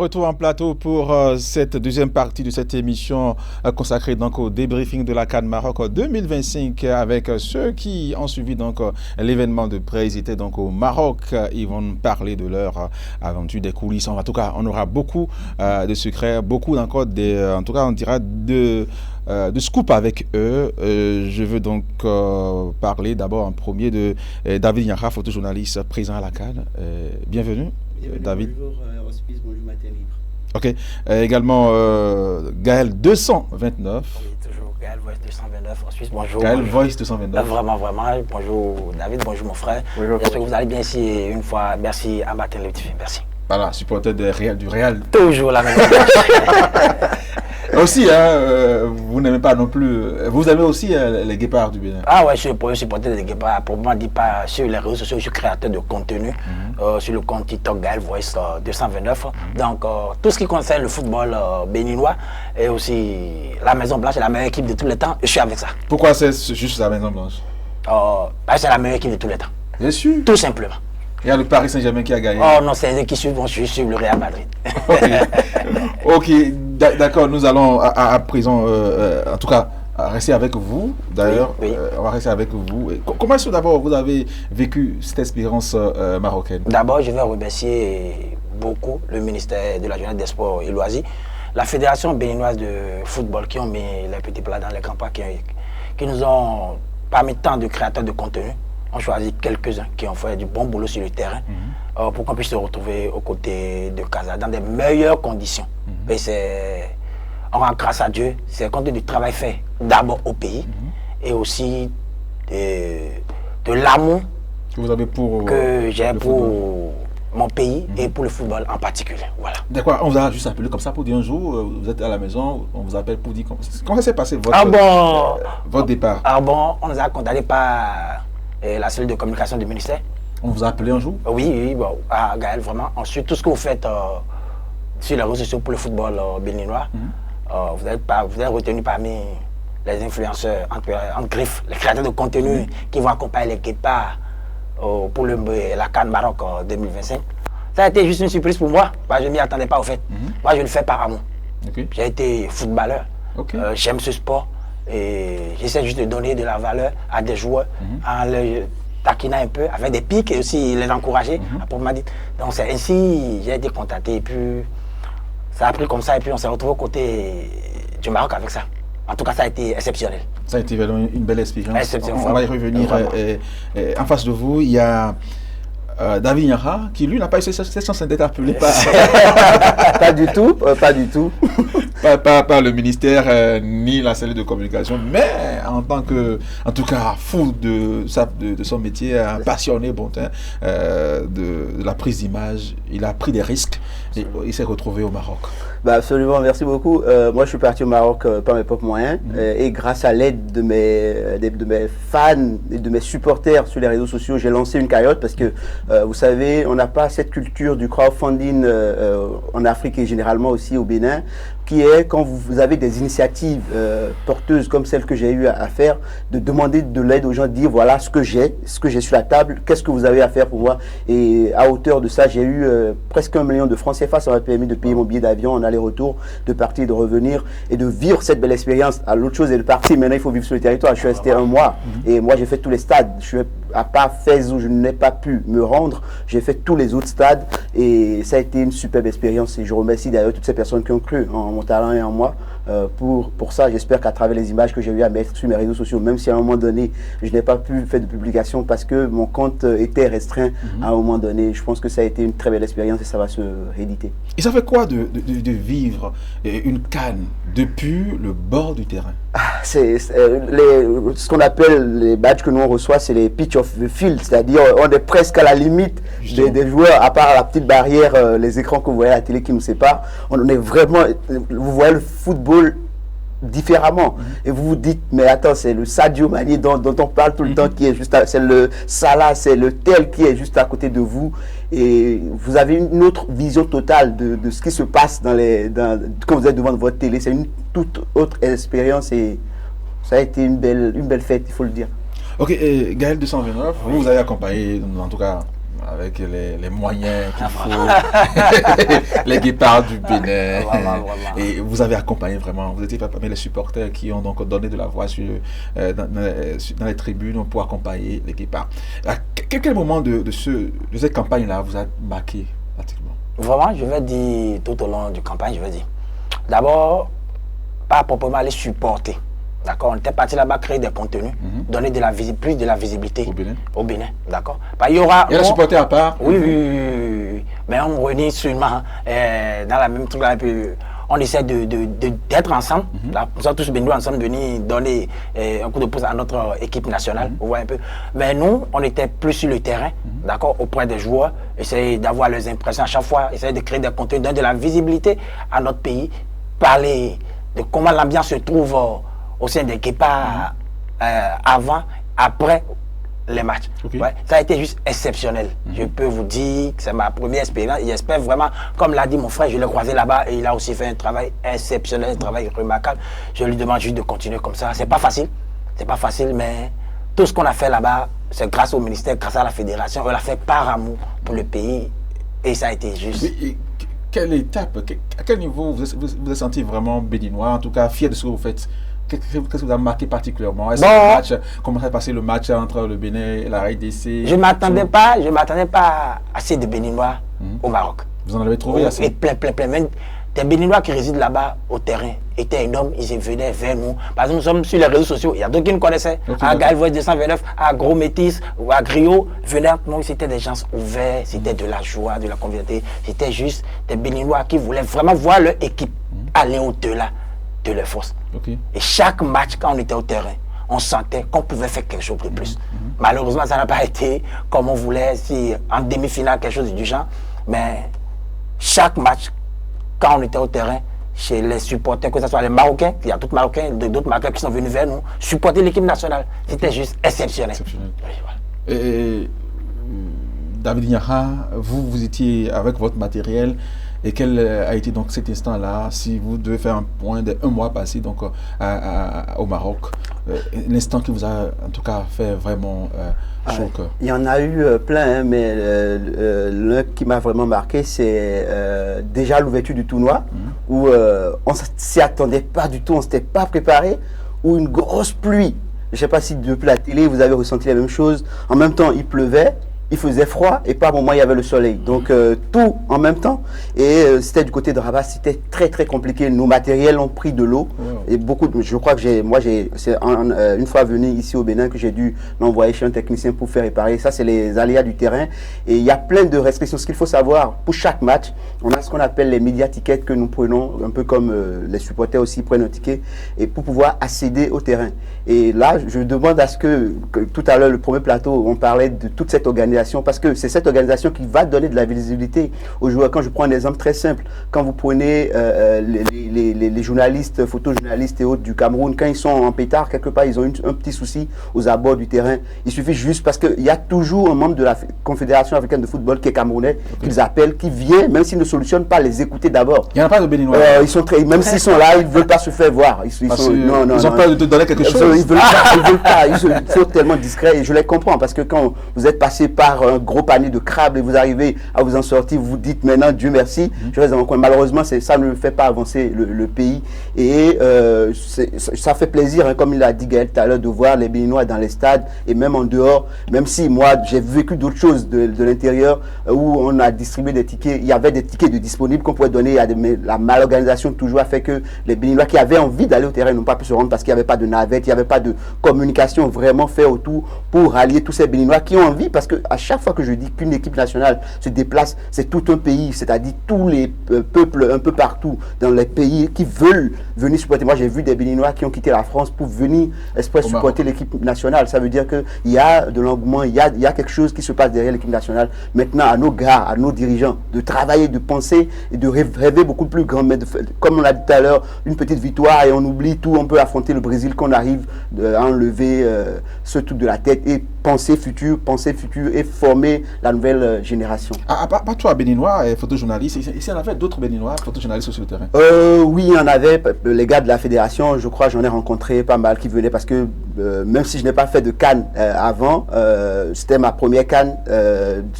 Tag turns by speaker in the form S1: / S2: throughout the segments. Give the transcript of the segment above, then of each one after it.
S1: retour en plateau pour cette deuxième partie de cette émission consacrée donc au débriefing de la CAN Maroc 2025 avec ceux qui ont suivi donc l'événement de près. Ils étaient donc au Maroc. Ils vont nous parler de leur aventure, des coulisses. En tout cas, on aura beaucoup de secrets, beaucoup encore en tout cas, on dira de scoop avec eux. Je veux donc parler d'abord en premier de David Niakha, photojournaliste présent à la CAN. Bienvenue. David.
S2: Bonjour Hospice, bonjour Matin Libre.
S1: Ok. Également Gaël 229.
S3: Oui, toujours Gaël Voice 229 en Suisse. Bonjour.
S1: Gaël Voice 229.
S3: Vraiment. Bonjour David, bonjour mon frère. J'espère que vous allez bien ici. Une fois, merci à Matin Libre TV. Merci.
S1: Voilà, supporter du Real.
S3: Toujours la même.
S1: Aussi, vous n'aimez pas non plus. Vous aimez aussi les guépards du Bénin.
S3: Ah ouais, je suis pour supporter des guépards. Pour moi, dit pas sur les réseaux sociaux, je suis créateur de contenu sur le compte TikTok Gaël Voice 229. Donc, tout ce qui concerne le football béninois et aussi la Maison Blanche est la meilleure équipe de tous les temps. Je suis avec ça.
S1: Pourquoi c'est juste la Maison Blanche?
S3: C'est la meilleure équipe de tous les temps.
S1: Bien sûr.
S3: Tout simplement.
S1: Il y a le Paris Saint-Germain qui a gagné.
S3: Oh non, c'est eux qui suivent, je suis le Real Madrid.
S1: Ok, d'accord, nous allons à présent, en tout cas, rester avec vous. D'ailleurs,
S3: oui.
S1: On va rester avec vous. Comment est-ce que d'abord vous avez vécu cette expérience marocaine?
S3: D'abord, je vais remercier beaucoup le ministère de la Jeunesse, des Sports et Loisirs, la Fédération béninoise de football qui ont mis les petits plats dans les campagnes, qui nous ont, parmi tant de créateurs de contenu, on choisit quelques-uns qui ont fait du bon boulot sur le terrain pour qu'on puisse se retrouver aux côtés de Casa dans des meilleures conditions. Et on rend grâce à Dieu, c'est compte du travail fait d'abord au pays et aussi de l'amour
S1: que vous avez
S3: que j'ai pour mon pays et pour le football en particulier. Voilà.
S1: D'accord, on vous a juste appelé comme ça pour dire un jour, vous êtes à la maison, on vous appelle pour dire comment s'est passé votre départ?
S3: Ah bon, on nous a contacté par la cellule de communication du ministère.
S1: On vous a appelé un jour?
S3: Oui, bon, à Gaël, vraiment. Ensuite, tout ce que vous faites sur les réseaux sociaux pour le football béninois, vous êtes retenu parmi les influenceurs, entre griffes, les créateurs de contenu qui vont accompagner les guépards pour la CAN Maroc 2025. Ça a été juste une surprise pour moi. Je ne m'y attendais pas au fait. Moi, je le fais par amour.
S1: Okay.
S3: J'ai été footballeur. Okay. J'aime ce sport. Et j'essaie juste de donner de la valeur à des joueurs en les taquinant un peu, avec des pics et aussi les encourager. Donc c'est ainsi j'ai été contacté et puis ça a pris comme ça et puis on s'est retrouvé aux côtés du Maroc avec ça. En tout cas, ça a été exceptionnel.
S1: Ça a été vraiment une belle expérience. On va y revenir. En face de vous, il y a David Niakha, qui lui n'a pas eu cette chance d'être appelé par...
S2: Pas du tout, pas du tout.
S1: Pas le ministère ni la cellule de communication, mais en tant que, en tout cas, fou de son métier, un passionné de la prise d'image, il a pris des risques et il s'est retrouvé au Maroc.
S2: Absolument, merci beaucoup. Moi, je suis parti au Maroc par mes propres moyens et grâce à l'aide de mes fans et de mes supporters sur les réseaux sociaux, j'ai lancé une cagnotte parce que vous savez, on n'a pas cette culture du crowdfunding en Afrique et généralement aussi au Bénin, qui est quand vous avez des initiatives porteuses comme celle que j'ai eu à faire, de demander de l'aide aux gens, de dire voilà ce que j'ai sur la table, qu'est-ce que vous avez à faire pour moi. Et à hauteur de ça, j'ai eu presque 1 million de francs CFA, ça m'a permis de payer mon billet d'avion en aller-retour, de partir, de revenir et de vivre cette belle expérience. L'autre chose est de partir, maintenant il faut vivre sur le territoire. Je suis resté 1 mois et moi j'ai fait tous les stades. À part Fès où je n'ai pas pu me rendre, j'ai fait tous les autres stades et ça a été une superbe expérience et je remercie d'ailleurs toutes ces personnes qui ont cru en mon talent et en moi pour ça. J'espère qu'à travers les images que j'ai eu à mettre sur mes réseaux sociaux, même si à un moment donné je n'ai pas pu faire de publication parce que mon compte était restreint à un moment donné, je pense que ça a été une très belle expérience et ça va se rééditer.
S1: Et ça fait quoi de vivre une CAN depuis le bord du terrain?
S2: Ce qu'on appelle les badges que nous on reçoit, c'est les pitch of the field, c'est-à-dire on est presque à la limite des joueurs, à part la petite barrière, les écrans que vous voyez à la télé qui nous séparent. On est vraiment, vous voyez le football différemment et vous vous dites mais attends, c'est le Sadio Mané dont on parle tout le temps qui est juste c'est le Salah, c'est le tel qui est juste à côté de vous et vous avez une autre vision totale de ce qui se passe quand vous êtes devant votre télé. C'est une toute autre expérience et ça a été une belle fête, il faut le dire.
S1: Ok, Gaël 229, vous avez accompagné en tout cas avec les moyens qu'il faut, les guépards du Bénin.
S3: Voilà.
S1: Et vous avez accompagné vraiment, vous étiez parmi les supporters qui ont donc donné de la voix dans les tribunes pour accompagner les guépards. Quel moment de cette campagne-là vous a marqué pratiquement?
S3: Vraiment, je vais dire tout au long du campagne, je vais dire. D'abord, pas proprement aller supporter. D'accord, on était parti là-bas créer des contenus, donner plus de la visibilité au Bénin. D'accord. Il y aura.
S1: Il y a les supporters à part.
S3: Oui. Mais on réunit seulement dans la même truc là, on essaie d'être ensemble. Nous sommes tous béninois ensemble, venir donner un coup de pouce à notre équipe nationale. Vous voyez un peu. Mais nous, on était plus sur le terrain, d'accord, auprès des joueurs, essayer d'avoir leurs impressions à chaque fois, essayer de créer des contenus, donner de la visibilité à notre pays, parler de comment l'ambiance se trouve au sein des guépards avant, après les matchs. Ouais, ça a été juste exceptionnel. Je peux vous dire que c'est ma première expérience. J'espère vraiment, comme l'a dit mon frère, je l'ai croisé là-bas et il a aussi fait un travail exceptionnel, un travail remarquable. Je lui demande juste de continuer comme ça. C'est pas facile, mais tout ce qu'on a fait là-bas, c'est grâce au ministère, grâce à la fédération. On l'a fait par amour pour le pays et ça a été juste.
S1: Mais, quelle étape, à quel niveau vous êtes senti vraiment béninois, en tout cas fier de ce que vous faites? Qu'est-ce que vous a marqué particulièrement? Est-ce que le match, comment s'est passé le match entre le Bénin et la RDC?
S3: Je ne m'attendais pas à assez de Béninois au Maroc.
S1: Vous en avez trouvé assez?
S3: Et plein. Même des Béninois qui résident là-bas au terrain étaient énormes, ils venaient vers nous. Parce que nous sommes sur les réseaux sociaux, il y a d'autres qui nous connaissaient. À Gaël Voice 229, à Gros Métis ou à Griot, venaient. Non, c'était des gens ouverts, c'était de la joie, de la convivialité. C'était juste des Béninois qui voulaient vraiment voir leur équipe aller au-delà de leurs forces. Et chaque match, quand on était au terrain, on sentait qu'on pouvait faire quelque chose de plus. Malheureusement, ça n'a pas été comme on voulait, si en demi-finale, quelque chose du genre. Mais chaque match, quand on était au terrain, chez les supporters, que ce soit les Marocains, il y a d'autres Marocains qui sont venus vers nous, supporter l'équipe nationale. C'était juste exceptionnel. Oui, voilà.
S1: Et David Ignara, vous étiez avec votre matériel. Et quel a été donc cet instant-là, si vous devez faire un point d'un mois passé donc, au Maroc, l'instant qui vous a en tout cas fait vraiment chaud au cœur?
S2: Il y en a eu plein, mais l'un qui m'a vraiment marqué, c'est déjà l'ouverture du tournoi, où on ne s'y attendait pas du tout, on ne s'était pas préparé, où une grosse pluie. Je ne sais pas si depuis la télé vous avez ressenti la même chose. En même temps, il pleuvait. Il faisait froid et par moment il y avait le soleil. Donc tout en même temps. Et c'était du côté de Rabat, c'était très compliqué. Nos matériels ont pris de l'eau. Et je crois que c'est une fois venu ici au Bénin que j'ai dû l'envoyer chez un technicien pour faire réparer. Ça, c'est les aléas du terrain. Et il y a plein de restrictions. Ce qu'il faut savoir, pour chaque match, on a ce qu'on appelle les média tickets que nous prenons, un peu comme les supporters aussi prennent un ticket, et pour pouvoir accéder au terrain. Et là, je demande à ce que tout à l'heure, le premier plateau, on parlait de toute cette organisation, parce que c'est cette organisation qui va donner de la visibilité aux joueurs. Quand je prends un exemple très simple, quand vous prenez les journalistes, photojournalistes et autres du Cameroun, quand ils sont en pétard, quelque part, ils ont un petit souci aux abords du terrain. Il suffit juste, parce qu'il y a toujours un membre de la Confédération africaine de football qui est camerounais, qu'ils appellent, qui vient, même s'ils ne solutionnent pas, les écouter d'abord.
S1: Il n'y en a pas de Béninois.
S2: Même s'ils sont là, ils ne veulent pas se faire voir. Ils
S1: ont peur de te donner quelque chose.
S2: Ils veulent pas. Ils sont tellement discrets, et je les comprends, parce que quand vous êtes passé par un gros panier de crabes et vous arrivez à vous en sortir, vous dites maintenant Dieu merci, je reste dans mon coin. Malheureusement, ça ne fait pas avancer le pays, et ça fait plaisir, hein, comme il a dit Gaël tout à l'heure, de voir les Béninois dans les stades et même en dehors, même si moi j'ai vécu d'autres choses de l'intérieur, où on a distribué des tickets, il y avait des tickets de disponibles qu'on pouvait donner, mais la malorganisation toujours a fait que les Béninois qui avaient envie d'aller au terrain n'ont pas pu se rendre, parce qu'il n'y avait pas de navette, il n'y avait pas de communication vraiment faite autour pour rallier tous ces Béninois qui ont envie, parce que à chaque fois que je dis qu'une équipe nationale se déplace, c'est tout un pays, c'est-à-dire tous les peuples un peu partout dans les pays qui veulent venir supporter. Moi, j'ai vu des Béninois qui ont quitté la France pour venir supporter l'équipe nationale. Ça veut dire qu'il y a de l'engouement, il y a quelque chose qui se passe derrière l'équipe nationale. Maintenant, à nos gars, à nos dirigeants, de travailler, de penser et de rêver beaucoup plus grand. Mais comme on l'a dit tout à l'heure, une petite victoire et on oublie tout, on peut affronter le Brésil, qu'on arrive à enlever ce truc de la tête et penser futur et former la nouvelle génération.
S1: Pas toi, Béninois et photojournaliste, ici il y en avait d'autres Béninois photojournalistes sur le terrain?
S2: Oui, il y en avait. Les gars de la fédération, je crois, j'en ai rencontré pas mal qui venaient, parce que même si je n'ai pas fait de CAN avant, c'était ma première CAN.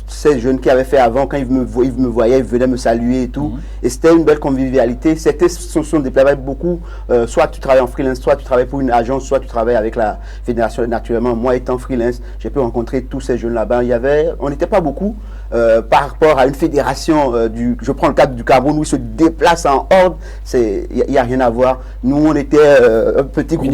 S2: Ces jeunes qui avaient fait avant, quand ils me voyaient, ils venaient me saluer et tout. Et c'était une belle convivialité. Ce sont des travails beaucoup. Soit tu travailles en freelance, soit tu travailles pour une agence, soit tu travailles avec la fédération. Naturellement, moi étant freelance, j'ai pu rencontrer tous ces jeunes là-bas. On n'était pas beaucoup par rapport à une fédération. Je prends le cadre du Cameroun où ils se déplacent en horde. Il n'y a rien à voir. Nous, on était un petit groupe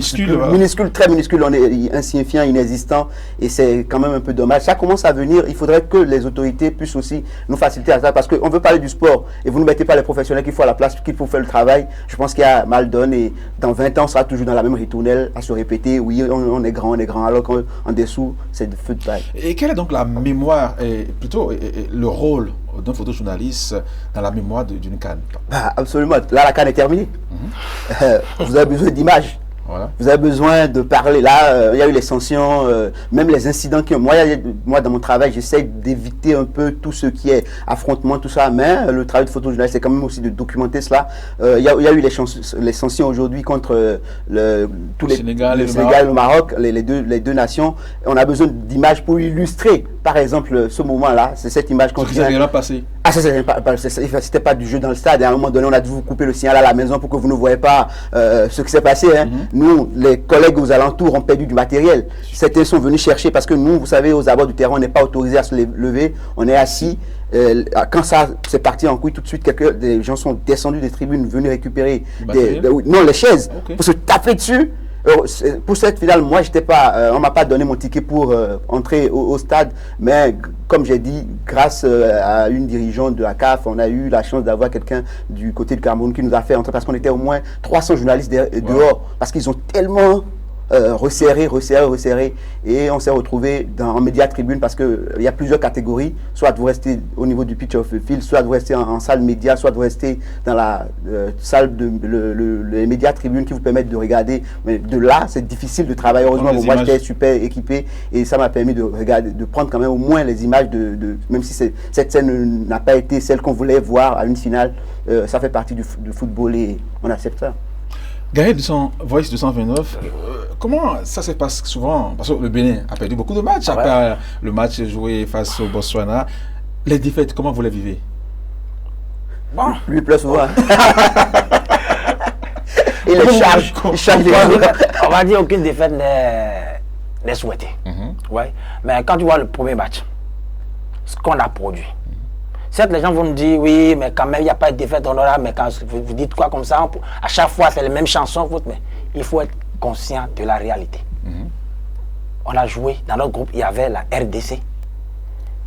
S2: minuscule, très minuscule, on est insignifiant, inexistant, et c'est quand même un peu dommage. Ça commence à venir. Il faudrait que les autorités puissent aussi nous faciliter à ça, parce qu'on veut parler du sport et vous ne mettez pas les professionnels qu'il faut à la place, qu'il faut faire le travail. Je pense qu'il y a mal donné, et dans 20 ans, on sera toujours dans la même ritournelle à se répéter. Oui, on est grand, alors qu'en dessous, c'est de feu de paille. Et
S1: quelle est donc la mémoire, plutôt le rôle d'un photojournaliste dans la mémoire d'une CAN?
S2: Absolument. Là, la CAN est terminée. Vous avez besoin d'images. Voilà. Vous avez besoin de parler. Là, il y a eu les sanctions, même les incidents qui ont... Moi, dans mon travail, j'essaie d'éviter un peu tout ce qui est affrontement, tout ça. Mais le travail de photojournaliste, c'est quand même aussi de documenter cela. Il y a eu les sanctions aujourd'hui contre le Sénégal et le Maroc, les deux nations. On a besoin d'images pour illustrer, par exemple, ce moment-là. C'est cette image qu'on vient... Ah, c'était pas du jeu dans le stade. À un moment donné, on a dû vous couper le signal à la maison pour que vous ne voyez pas ce qui s'est passé. Hein. Nous, les collègues aux alentours ont perdu du matériel. Certains sont venus chercher parce que nous, vous savez, aux abords du terrain, on n'est pas autorisé à se lever. On est assis. Quand ça c'est parti en couille, tout de suite, des gens sont descendus des tribunes, venus récupérer les chaises pour se taper dessus. Pour cette finale, moi, on m'a pas donné mon ticket pour entrer au stade, mais comme j'ai dit, grâce à une dirigeante de la CAF, on a eu la chance d'avoir quelqu'un du côté du Cameroun qui nous a fait entrer, parce qu'on était au moins 300 journalistes dehors, parce qu'ils ont tellement resserré, et on s'est retrouvé en média tribune, parce qu'il y a plusieurs catégories. Soit vous restez au niveau du pitch of the field, soit vous restez en salle média, soit vous restez dans la salle de les médias tribune qui vous permettent de regarder. Mais de là, c'est difficile de travailler. Heureusement, moi j'étais super équipé, et ça m'a permis de regarder, de prendre quand même au moins les images même si cette scène n'a pas été celle qu'on voulait voir à une finale. Ça fait partie du football et on accepte ça.
S1: Gaël, Voice 229, comment ça se passe souvent? Parce que le Bénin a perdu beaucoup de matchs après le match joué face au Botswana. Les défaites, comment vous les vivez?
S2: Bon, lui plus souvent. Il charge.
S3: On va dire aucune défaite n'est souhaitée. Ouais. Mais quand tu vois le premier match, ce qu'on a produit, certes, les gens vont nous dire, oui, mais quand même, il n'y a pas de défaite, on aura, mais quand vous dites quoi comme ça, à chaque fois, c'est les mêmes chansons, mais il faut être conscient de la réalité. On a joué, dans notre groupe, il y avait la RDC,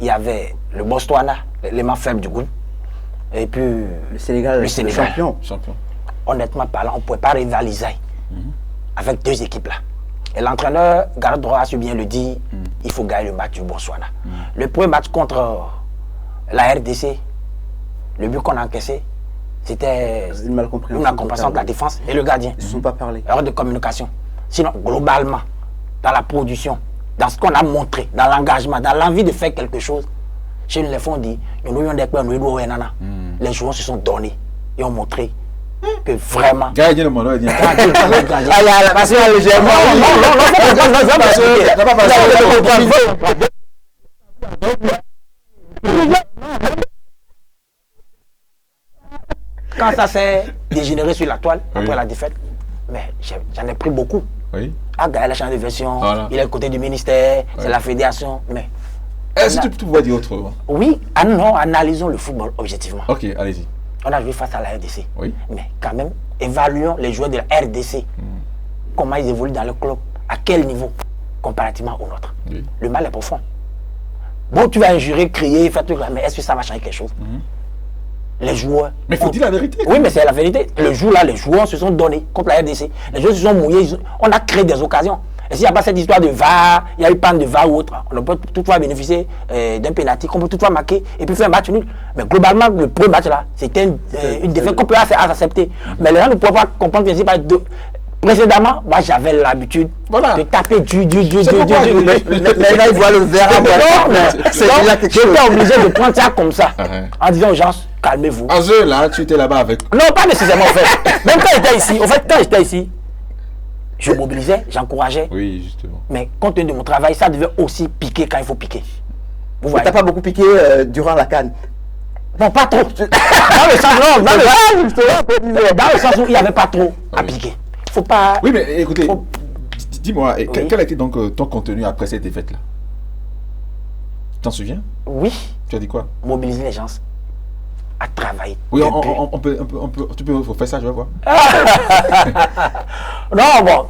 S3: il y avait le Botswana, l'élément faible du groupe, et puis
S2: le Sénégal, le champion.
S3: Honnêtement parlant, on ne pouvait pas rivaliser avec deux équipes-là. Et l'entraîneur, Gareth Droit, a su bien le dire, il faut gagner le match du Botswana. Le premier match contre la RDC, le but qu'on a encaissé, c'était une incompréhension de la défense et le gardien.
S2: Ils ne se sont pas parlé.
S3: Erreur de communication. Sinon, globalement, dans la production, dans ce qu'on a montré, dans l'engagement, dans l'envie de faire quelque chose, chez nous, les fonds dit, les joueurs se sont donnés et ont montré que vraiment.
S1: Gagner le monde,
S3: quand ça s'est dégénéré sur la toile, après la défaite, mais j'en ai pris beaucoup. Gaël a changé de version, il est à côté du ministère, c'est la fédération, mais...
S1: Est-ce que tu pouvais dire autrement?
S3: Oui, non, analysons le football objectivement.
S1: Ok, allez-y.
S3: On a joué face à la RDC, mais quand même, évaluons les joueurs de la RDC, comment ils évoluent dans le club, à quel niveau, comparativement au nôtre. Le mal est profond. Bon, tu vas injurer, crier, faire tout, mais est-ce que ça va changer quelque chose? Les joueurs...
S1: Mais il faut dire la vérité.
S3: Oui, mais c'est la vérité. Le jour-là, les joueurs se sont donnés contre la RDC. Les joueurs se sont mouillés. On a créé des occasions. Et s'il n'y a pas cette histoire de VAR, il y a eu panne de VAR ou autre, on peut toutefois bénéficier d'un pénalty, qu'on peut toutefois marquer et puis faire un match nul. Mais globalement, le premier match-là, c'était une défaite qu'on peut accepter. Mais les gens ne peuvent pas comprendre que c'est pas deux. Précédemment, moi j'avais l'habitude de taper du.
S2: Mais là, ils voient le verre à moi.
S3: J'étais obligé de prendre ça comme ça, en disant aux gens, calmez-vous.
S1: En jeu, là, tu étais là-bas avec.
S3: Non, pas nécessairement en fait. Même quand j'étais ici, en fait, quand j'étais ici, je mobilisais, j'encourageais.
S1: Oui, justement.
S3: Mais compte tenu de mon travail, ça devait aussi piquer quand il faut piquer. Vous
S2: Tu
S3: voyez.
S2: n'as pas beaucoup piqué durant la CAN.
S3: Bon, pas trop. Dans le sens, non, dans le sens où il n'y avait pas trop à piquer. Faut pas.
S1: Oui, mais écoutez,
S3: Faut-
S1: dis-moi,
S3: Oui.
S1: quel a été donc ton contenu après cette défaite-là? Tu t'en souviens?
S3: Oui,
S1: Tu as dit quoi?
S3: mobiliser les gens à travailler.
S1: Oui,
S3: depuis-
S1: tu peux faire ça, je vais voir.
S3: Non, bon.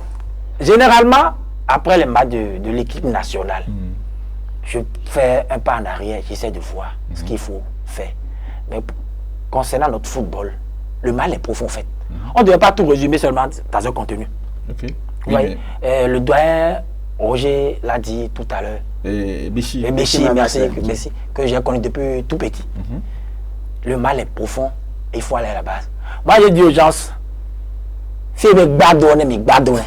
S3: Généralement, après les matchs de l'équipe nationale, je fais un pas en arrière, j'essaie de voir ce qu'il faut faire. Mais concernant notre football, le mal est profond en fait. On ne devrait pas tout résumer seulement dans un contenu.
S1: Ok.
S3: Vous
S1: Oui,
S3: voyez, le doyen Roger l'a dit tout à l'heure.
S1: Et Béchi.
S3: Et Messi,
S2: Messi,
S3: merci,
S2: Messi.
S3: Messi, que j'ai connu depuis tout petit. Le mal est profond, il faut aller à la base. Moi, j'ai dit aux gens, si vous gbadone, mais gbadone.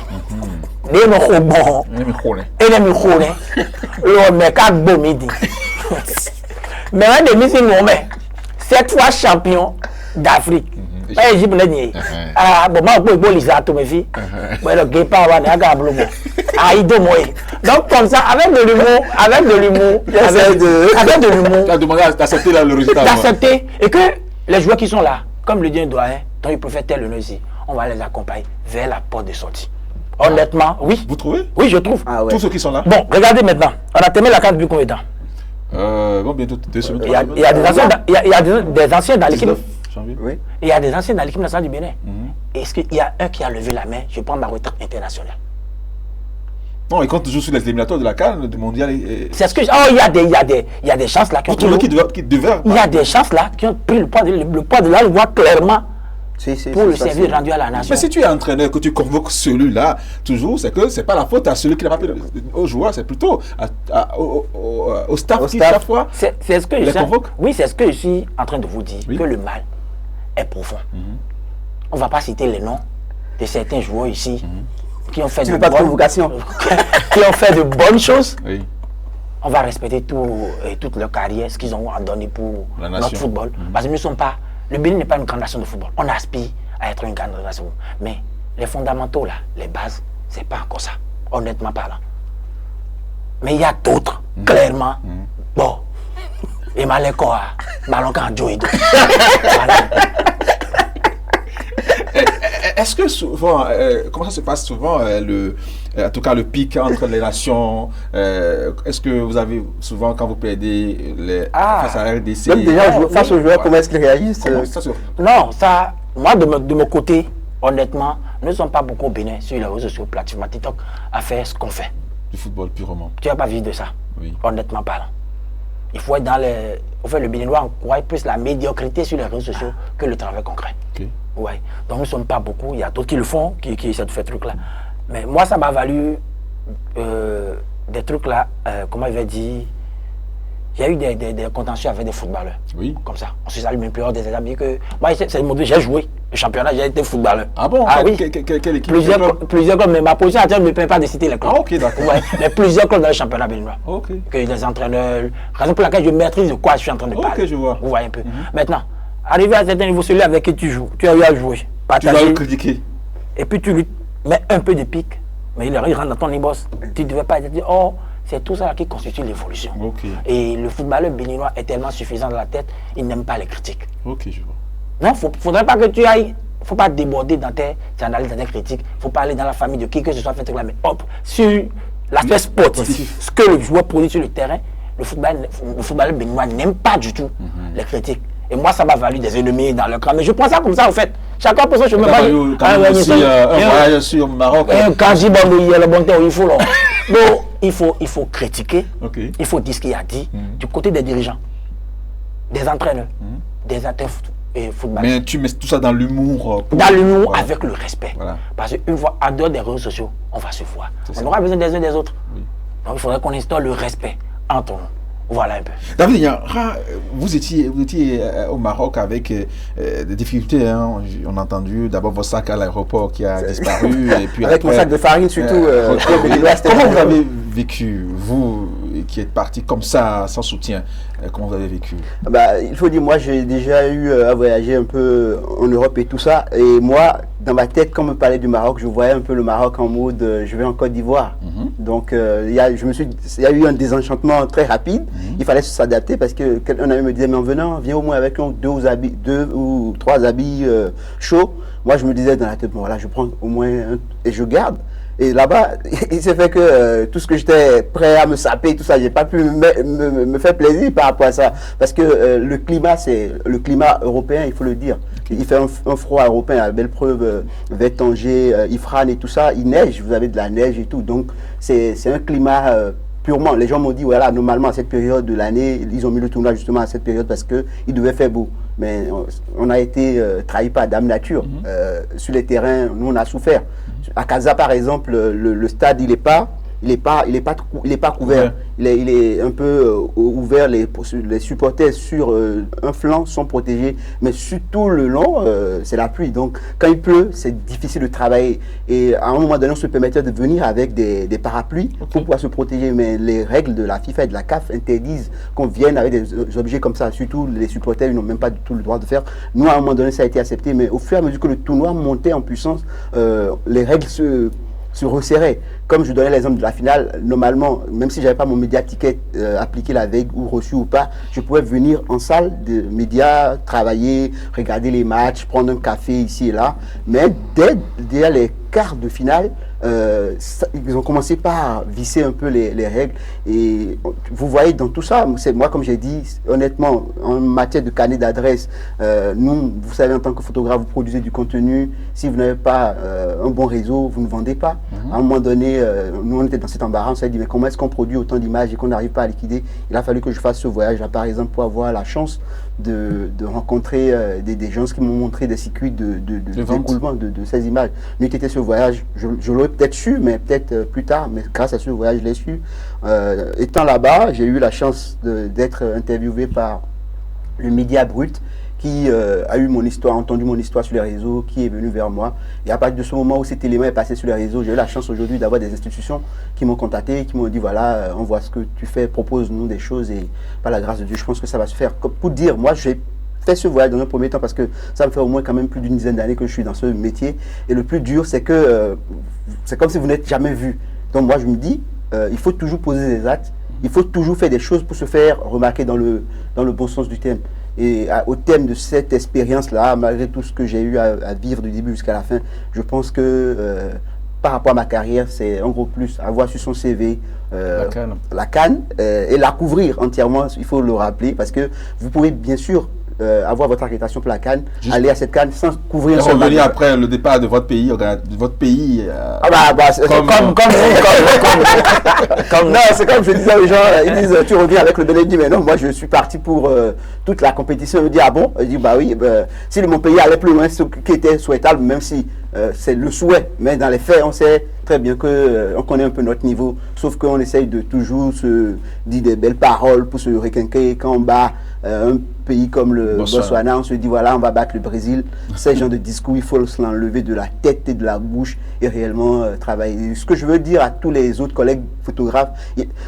S3: Les me bon, et les me khone. Le me ka midi. Mais un demi c'est non mais 7 fois champion d'Afrique. Eh Égypte là ni. Ah bon moi pour Lisa to me fi. Bon le gay pas wa na ga blo bon. Ah il moi. Donc comme ça avec de l'humour, avec de l'humour, avec de l'humour.
S1: Tu as demandé d'accepter le résultat.
S3: D'accepter et que les joueurs qui sont là, comme le dit un doyen, dont ils préfèrent tel le nom ici, on va les accompagner vers la porte de sortie. Honnêtement, oui.
S1: Vous trouvez?
S3: Oui, je trouve.
S2: Ah ouais.
S1: Tous ceux qui sont là?
S3: Bon, regardez maintenant. On a terminé la carte depuis combien de temps?
S1: Bon, bientôt 2 semaines.
S3: Il y a des anciens, il y a des anciens dans l'équipe.
S1: 19 janvier.
S2: Oui.
S3: Il y a des anciens dans l'équipe nationale du Bénin. Est-ce qu'il y a un qui a levé la main? Je prends ma retraite internationale.
S1: Non, ils comptent toujours sur les éliminatoires de la CAN, du mondial.
S3: C'est ce que oh, il y a des chances là qui ont
S1: Vous trouvez qu'ils devaient.
S3: il y a des chances là qui ont pris le poids de la loi clairement pour le service rendu à la nation.
S1: Mais si tu es entraîneur, que tu convoques celui-là, toujours, c'est que c'est pas la faute à celui qui n'a pas pris au joueur, c'est plutôt au staff qui, chaque fois,
S3: C'est ce que
S1: les convoque.
S3: Oui, c'est ce que je suis en train de vous dire,
S1: Oui.
S3: que le mal est profond. On ne va pas citer les noms de certains joueurs ici qui ont fait
S2: Tu veux pas de convocation?
S3: qui ont fait de bonnes choses.
S1: Oui.
S3: On va respecter toute leur carrière, ce qu'ils ont à donner pour
S1: La
S3: notre
S1: nation.
S3: football. Parce que nous ne sommes pas. Le Bénin n'est pas une grande nation de football. On aspire à être une grande nation. Mais les fondamentaux, là, les bases, c'est pas encore ça, honnêtement parlant. Mais il y a d'autres, clairement. Bon. Et Maleko, Malonka Joïdo.
S1: Est-ce que souvent, comment ça se passe souvent, en tout cas le pic entre les nations, est-ce que vous avez souvent, quand vous perdez face à la RDC,
S2: Même déjà, face aux joueurs, comment est-ce qu'ils réagissent?
S1: comment ça se...
S3: Non, ça, moi de mon côté, honnêtement, nous ne sommes pas beaucoup au Bénin sur les réseaux sociaux, plateformes TikTok, à faire ce qu'on fait.
S1: Du football purement.
S3: Tu n'as pas vu de ça,
S1: Oui.
S3: honnêtement parlant. Il faut être dans les. En fait, le Béninois encourage plus la médiocrité sur les réseaux sociaux que le travail concret.
S1: Ok.
S3: Ouais. Donc nous ne sommes pas beaucoup, il y a d'autres qui le font, qui essaient de faire ce truc-là. Mais moi, ça m'a valu des trucs là, comment il va dire, il y a eu des contentieux avec des footballeurs.
S1: Oui.
S3: Comme ça. On se salue même plus des amis que. Moi, c'est mon j'ai joué. Le championnat, j'ai été footballeur.
S1: Ah bon?
S3: Ah oui.
S1: Quelle équipe?
S3: Plusieurs clubs, mais ma position actuelle ne me permet pas de citer les clubs.
S1: Ah, ok, d'accord.
S3: Ouais, mais plusieurs clubs dans le championnat béninois.
S1: Ok.
S3: Que les entraîneurs, raison pour laquelle je maîtrise de quoi je suis en train de parler.
S1: Ok, je vois.
S3: Vous voyez un peu. Maintenant, arrivé à un certain niveau, celui avec qui tu joues, tu as eu à jouer,
S1: Tu
S3: partager,
S1: vas le critiquer.
S3: et puis tu lui mets un peu de pique, mais il rentre dans ton boss. Tu ne devais pas te dire, oh, c'est tout ça qui constitue l'évolution.
S1: Ok.
S3: Et le footballeur béninois est tellement suffisant dans la tête, il n'aime pas les critiques.
S1: Ok, je vois.
S3: Non, il ne faudrait pas que tu ailles. Il ne faut pas déborder dans tes analyses, dans tes critiques. Il ne faut pas aller dans la famille de qui que ce soit fait là. Mais hop, sur l'aspect sportif, ce que le joueur produit sur le terrain, le footballeur béninois n'aime pas du tout les critiques. Et moi, ça m'a valu des ennemis dans le camp. Mais je prends ça comme ça, en fait. Chacun pour ça, je me
S1: bats. Aussi, un voyage sur Maroc.
S3: Quand j'y bon, il y a le bon temps, il faut là. Donc, il faut critiquer.
S1: Okay.
S3: Il faut dire ce qu'il a dit du côté des dirigeants, des entraîneurs, des acteurs footballeurs.
S1: Mais tu mets tout ça dans l'humour.
S3: Dans l'humour, voilà. Avec le respect.
S1: Voilà.
S3: Parce qu'une fois, en dehors des réseaux sociaux, on va se voir. On aura besoin des uns des autres.
S1: Oui.
S3: Donc, il faudrait qu'on instaure le respect entre nous. Voilà un peu.
S1: David Niang, vous étiez au Maroc avec des difficultés. Hein. On a entendu d'abord votre sac à l'aéroport qui a disparu. Et puis
S2: avec
S1: après,
S2: mon sac de farine surtout.
S1: comment vous avez vécu, vous, qui êtes parti comme ça, sans soutien. Comment vous avez vécu?
S2: Il faut dire, moi j'ai déjà eu à voyager un peu en Europe et tout ça. Et moi, dans ma tête, quand on me parlait du Maroc, je voyais un peu le Maroc en mode je vais en Côte d'Ivoire. Donc il y a eu un désenchantement très rapide. Il fallait s'adapter parce que quelqu'un me disait, mais en venant, viens au moins avec deux ou trois habits chauds. Moi je me disais dans la tête, bon voilà, je prends au moins un et je garde. Et là-bas, il s'est fait que tout ce que j'étais prêt à me saper, tout ça, j'ai pas pu me faire plaisir par rapport à ça. Parce que le climat, c'est le climat européen, il faut le dire. Il fait un froid européen, à belle preuve, Tanger, Ifrane et tout ça, il neige, vous avez de la neige et tout. Donc, c'est un climat purement. Les gens m'ont dit, voilà, normalement, à cette période de l'année, ils ont mis le tournoi justement à cette période parce qu'il devait faire beau. Mais on a été trahi par Dame Nature. Sur les terrains, nous, on a souffert. À Casa, par exemple, le stade, il n'est pas couvert. Il est un peu ouvert. Les supporters sur un flanc sont protégés, mais sur tout le long, c'est la pluie. Donc, quand il pleut, c'est difficile de travailler. Et à un moment donné, on se permettait de venir avec des parapluies pour pouvoir se protéger. Mais les règles de la FIFA et de la CAF interdisent qu'on vienne avec des objets comme ça. Surtout les supporters, ils n'ont même pas du tout le droit de faire. Nous, à un moment donné, ça a été accepté. Mais au fur et à mesure que le tournoi montait en puissance, les règles se resserrait. Comme je donnais l'exemple de la finale, normalement, même si je n'avais pas mon média ticket appliqué la veille ou reçu ou pas, je pouvais venir en salle de médias, travailler, regarder les matchs, prendre un café ici et là. Mais dès les quarts de finale, ils ont commencé par visser un peu les règles. Et vous voyez dans tout ça, c'est moi, comme j'ai dit, honnêtement, en matière de carnet d'adresse, nous, vous savez, en tant que photographe, vous produisez du contenu. Si vous n'avez pas un bon réseau, vous ne vendez pas. À un moment donné, nous, on était dans cet embarras. On s'est dit, mais comment est-ce qu'on produit autant d'images et qu'on n'arrive pas à liquider? Il a fallu que je fasse ce voyage-là, par exemple, pour avoir la chance de rencontrer des gens qui m'ont montré des circuits d'écoulement de ces images. Nous, été ce voyage, je l'aurais peut-être su, mais peut-être plus tard, mais grâce à ce voyage, je l'ai su. Étant là-bas, j'ai eu la chance d'être interviewé par le Média Brut, qui a eu mon histoire, entendu mon histoire sur les réseaux, qui est venu vers moi. Et à partir de ce moment où cet élément est passé sur les réseaux, j'ai eu la chance aujourd'hui d'avoir des institutions qui m'ont contacté, qui m'ont dit, voilà, on voit ce que tu fais, propose-nous des choses, et par la grâce de Dieu, je pense que ça va se faire. Pour dire, moi, j'ai fait ce voyage dans un premier temps parce que ça me fait au moins quand même plus d'une dizaine d'années que je suis dans ce métier. Et le plus dur, c'est que c'est comme si vous n'êtes jamais vu. Donc moi, je me dis, il faut toujours poser des actes, il faut toujours faire des choses pour se faire remarquer dans le bon sens du terme. Et au thème de cette expérience-là, malgré tout ce que j'ai eu à vivre du début jusqu'à la fin, je pense que par rapport à ma carrière, c'est un gros plus. Avoir sur son CV la CAN et la couvrir entièrement, il faut le rappeler, parce que vous pouvez bien sûr avoir votre accréditation pour la CAN, aller à cette CAN sans couvrir un seul match.
S1: Après le départ de votre pays,
S2: non, c'est comme je disais aux gens, ils disent tu reviens avec le délai, mais non, moi je suis parti pour toute la compétition. Je me dis, ah bon? Je dis, bah oui, si mon pays allait plus loin, ce qui était souhaitable, même si c'est le souhait, mais dans les faits, on sait très bien qu'on connaît un peu notre niveau, sauf qu'on essaye de toujours se dire des belles paroles pour se requinquer quand on bat un pays comme le Botswana, on se dit voilà, on va battre le Brésil. Ces genres de discours, il faut se l'enlever de la tête et de la bouche et réellement travailler. Ce que je veux dire à tous les autres collègues photographes,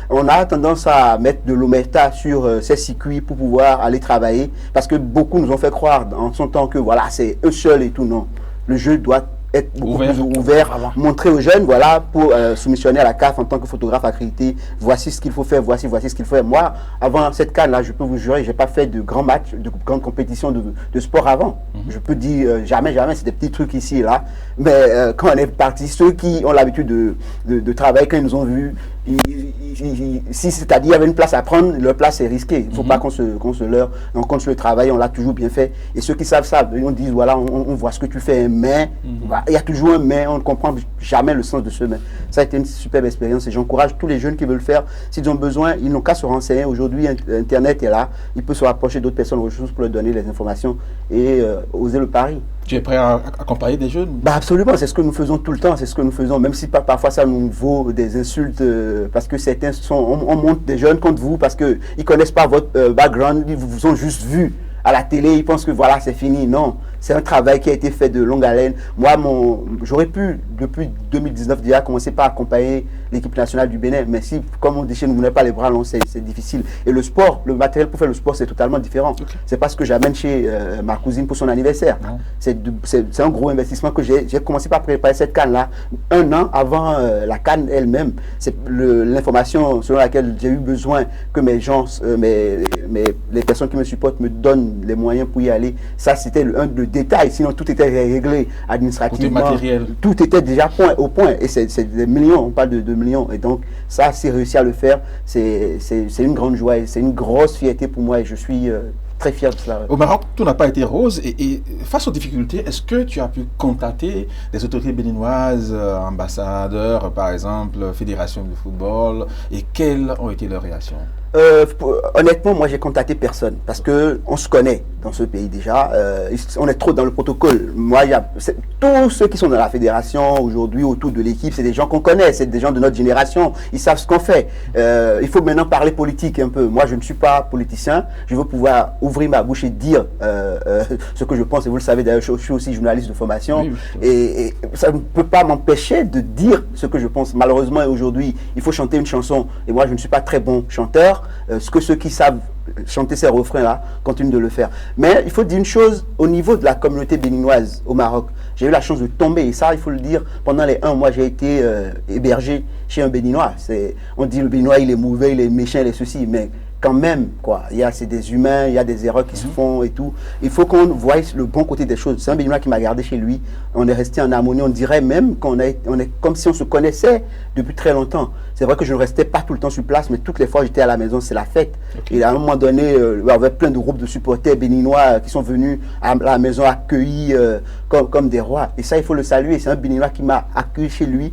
S2: on a tendance à mettre de l'omerta sur ces circuits pour pouvoir aller travailler, parce que beaucoup nous ont fait croire en son temps que voilà, c'est eux seuls et tout. Non, le jeu doit être beaucoup plus ouvert, montrer aux jeunes, voilà, pour soumissionner à la CAF en tant que photographe accrédité, voici ce qu'il faut faire, voici ce qu'il faut faire. Moi, avant cette CAN-là, je peux vous jurer, je n'ai pas fait de grands matchs, de grandes compétitions de sport avant. Je peux dire jamais, c'est des petits trucs ici et là. Mais quand on est parti, ceux qui ont l'habitude de travailler, quand ils nous ont vus, si c'est-à-dire il y avait une place à prendre, leur place est risquée. Il ne faut pas qu'on se leurre. Donc quand le travail, on l'a toujours bien fait. Et ceux qui savent, on dit voilà, on voit ce que tu fais, mais il y a toujours un mais, on ne comprend jamais le sens de ce mais. Ça a été une superbe expérience et j'encourage tous les jeunes qui veulent le faire. S'ils ont besoin, ils n'ont qu'à se renseigner. Aujourd'hui, Internet est là. Il peut se rapprocher d'autres personnes ressources pour leur donner les informations et oser le pari.
S1: Tu es prêt à accompagner des jeunes?
S2: Absolument, c'est ce que nous faisons tout le temps, c'est ce que nous faisons, même si parfois ça nous vaut des insultes, parce que certains on monte des jeunes contre vous, parce qu'ils ne connaissent pas votre background, ils vous ont juste vu à la télé, ils pensent que voilà, c'est fini. Non, c'est un travail qui a été fait de longue haleine. Moi, j'aurais pu, depuis 2019, déjà commencer par accompagner l'équipe nationale du Bénin. Mais si, comme on dit chez nous, vous n'avez pas les bras longs, c'est difficile. Et le sport, le matériel pour faire le sport, c'est totalement différent. Okay. C'est pas ce que j'amène chez ma cousine pour son anniversaire. C'est un gros investissement que j'ai commencé par préparer cette canne-là 1 an avant la canne elle-même. C'est l'information selon laquelle j'ai eu besoin que mes gens, les personnes qui me supportent me donnent les moyens pour y aller. Ça, c'était le détail. Sinon, tout était réglé administrativement. Tout était déjà au point. Et c'est des millions, on parle de millions. Et donc, ça, c'est réussi à le faire. C'est une grande joie. C'est une grosse fierté pour moi et je suis très fier de cela.
S1: Au Maroc, tout n'a pas été rose. Et face aux difficultés, est-ce que tu as pu contacter des autorités béninoises, ambassadeurs, par exemple, fédération de football, et quelles ont été leurs réactions?
S2: Honnêtement, moi j'ai contacté personne parce que on se connaît dans ce pays déjà. On est trop dans le protocole. Moi, tous ceux qui sont dans la fédération aujourd'hui autour de l'équipe, c'est des gens qu'on connaît, c'est des gens de notre génération. Ils savent ce qu'on fait. Il faut maintenant parler politique un peu. Moi, je ne suis pas politicien. Je veux pouvoir ouvrir ma bouche et dire ce que je pense. Et vous le savez d'ailleurs, je suis aussi journaliste de formation. Oui, et ça ne peut pas m'empêcher de dire ce que je pense. Malheureusement, aujourd'hui, il faut chanter une chanson. Et moi, je ne suis pas très bon chanteur. Ce que ceux qui savent chanter ces refrains-là continuent de le faire. Mais il faut dire une chose, au niveau de la communauté béninoise au Maroc, j'ai eu la chance de tomber, et ça, il faut le dire, pendant les 1 mois, j'ai été hébergé chez un Béninois. On dit le Béninois, il est mauvais, il est méchant, il est ceci, mais quand même, quoi, c'est des humains, il y a des erreurs qui se font et tout. Il faut qu'on voie le bon côté des choses. C'est un Béninois qui m'a gardé chez lui. On est resté en harmonie. On dirait même qu'on est comme si on se connaissait depuis très longtemps. C'est vrai que je ne restais pas tout le temps sur place, mais toutes les fois j'étais à la maison, c'est la fête. Okay. Et à un moment donné, il y avait plein de groupes de supporters béninois qui sont venus à la maison accueillis comme des rois. Et ça, il faut le saluer. C'est un Béninois qui m'a accueilli chez lui.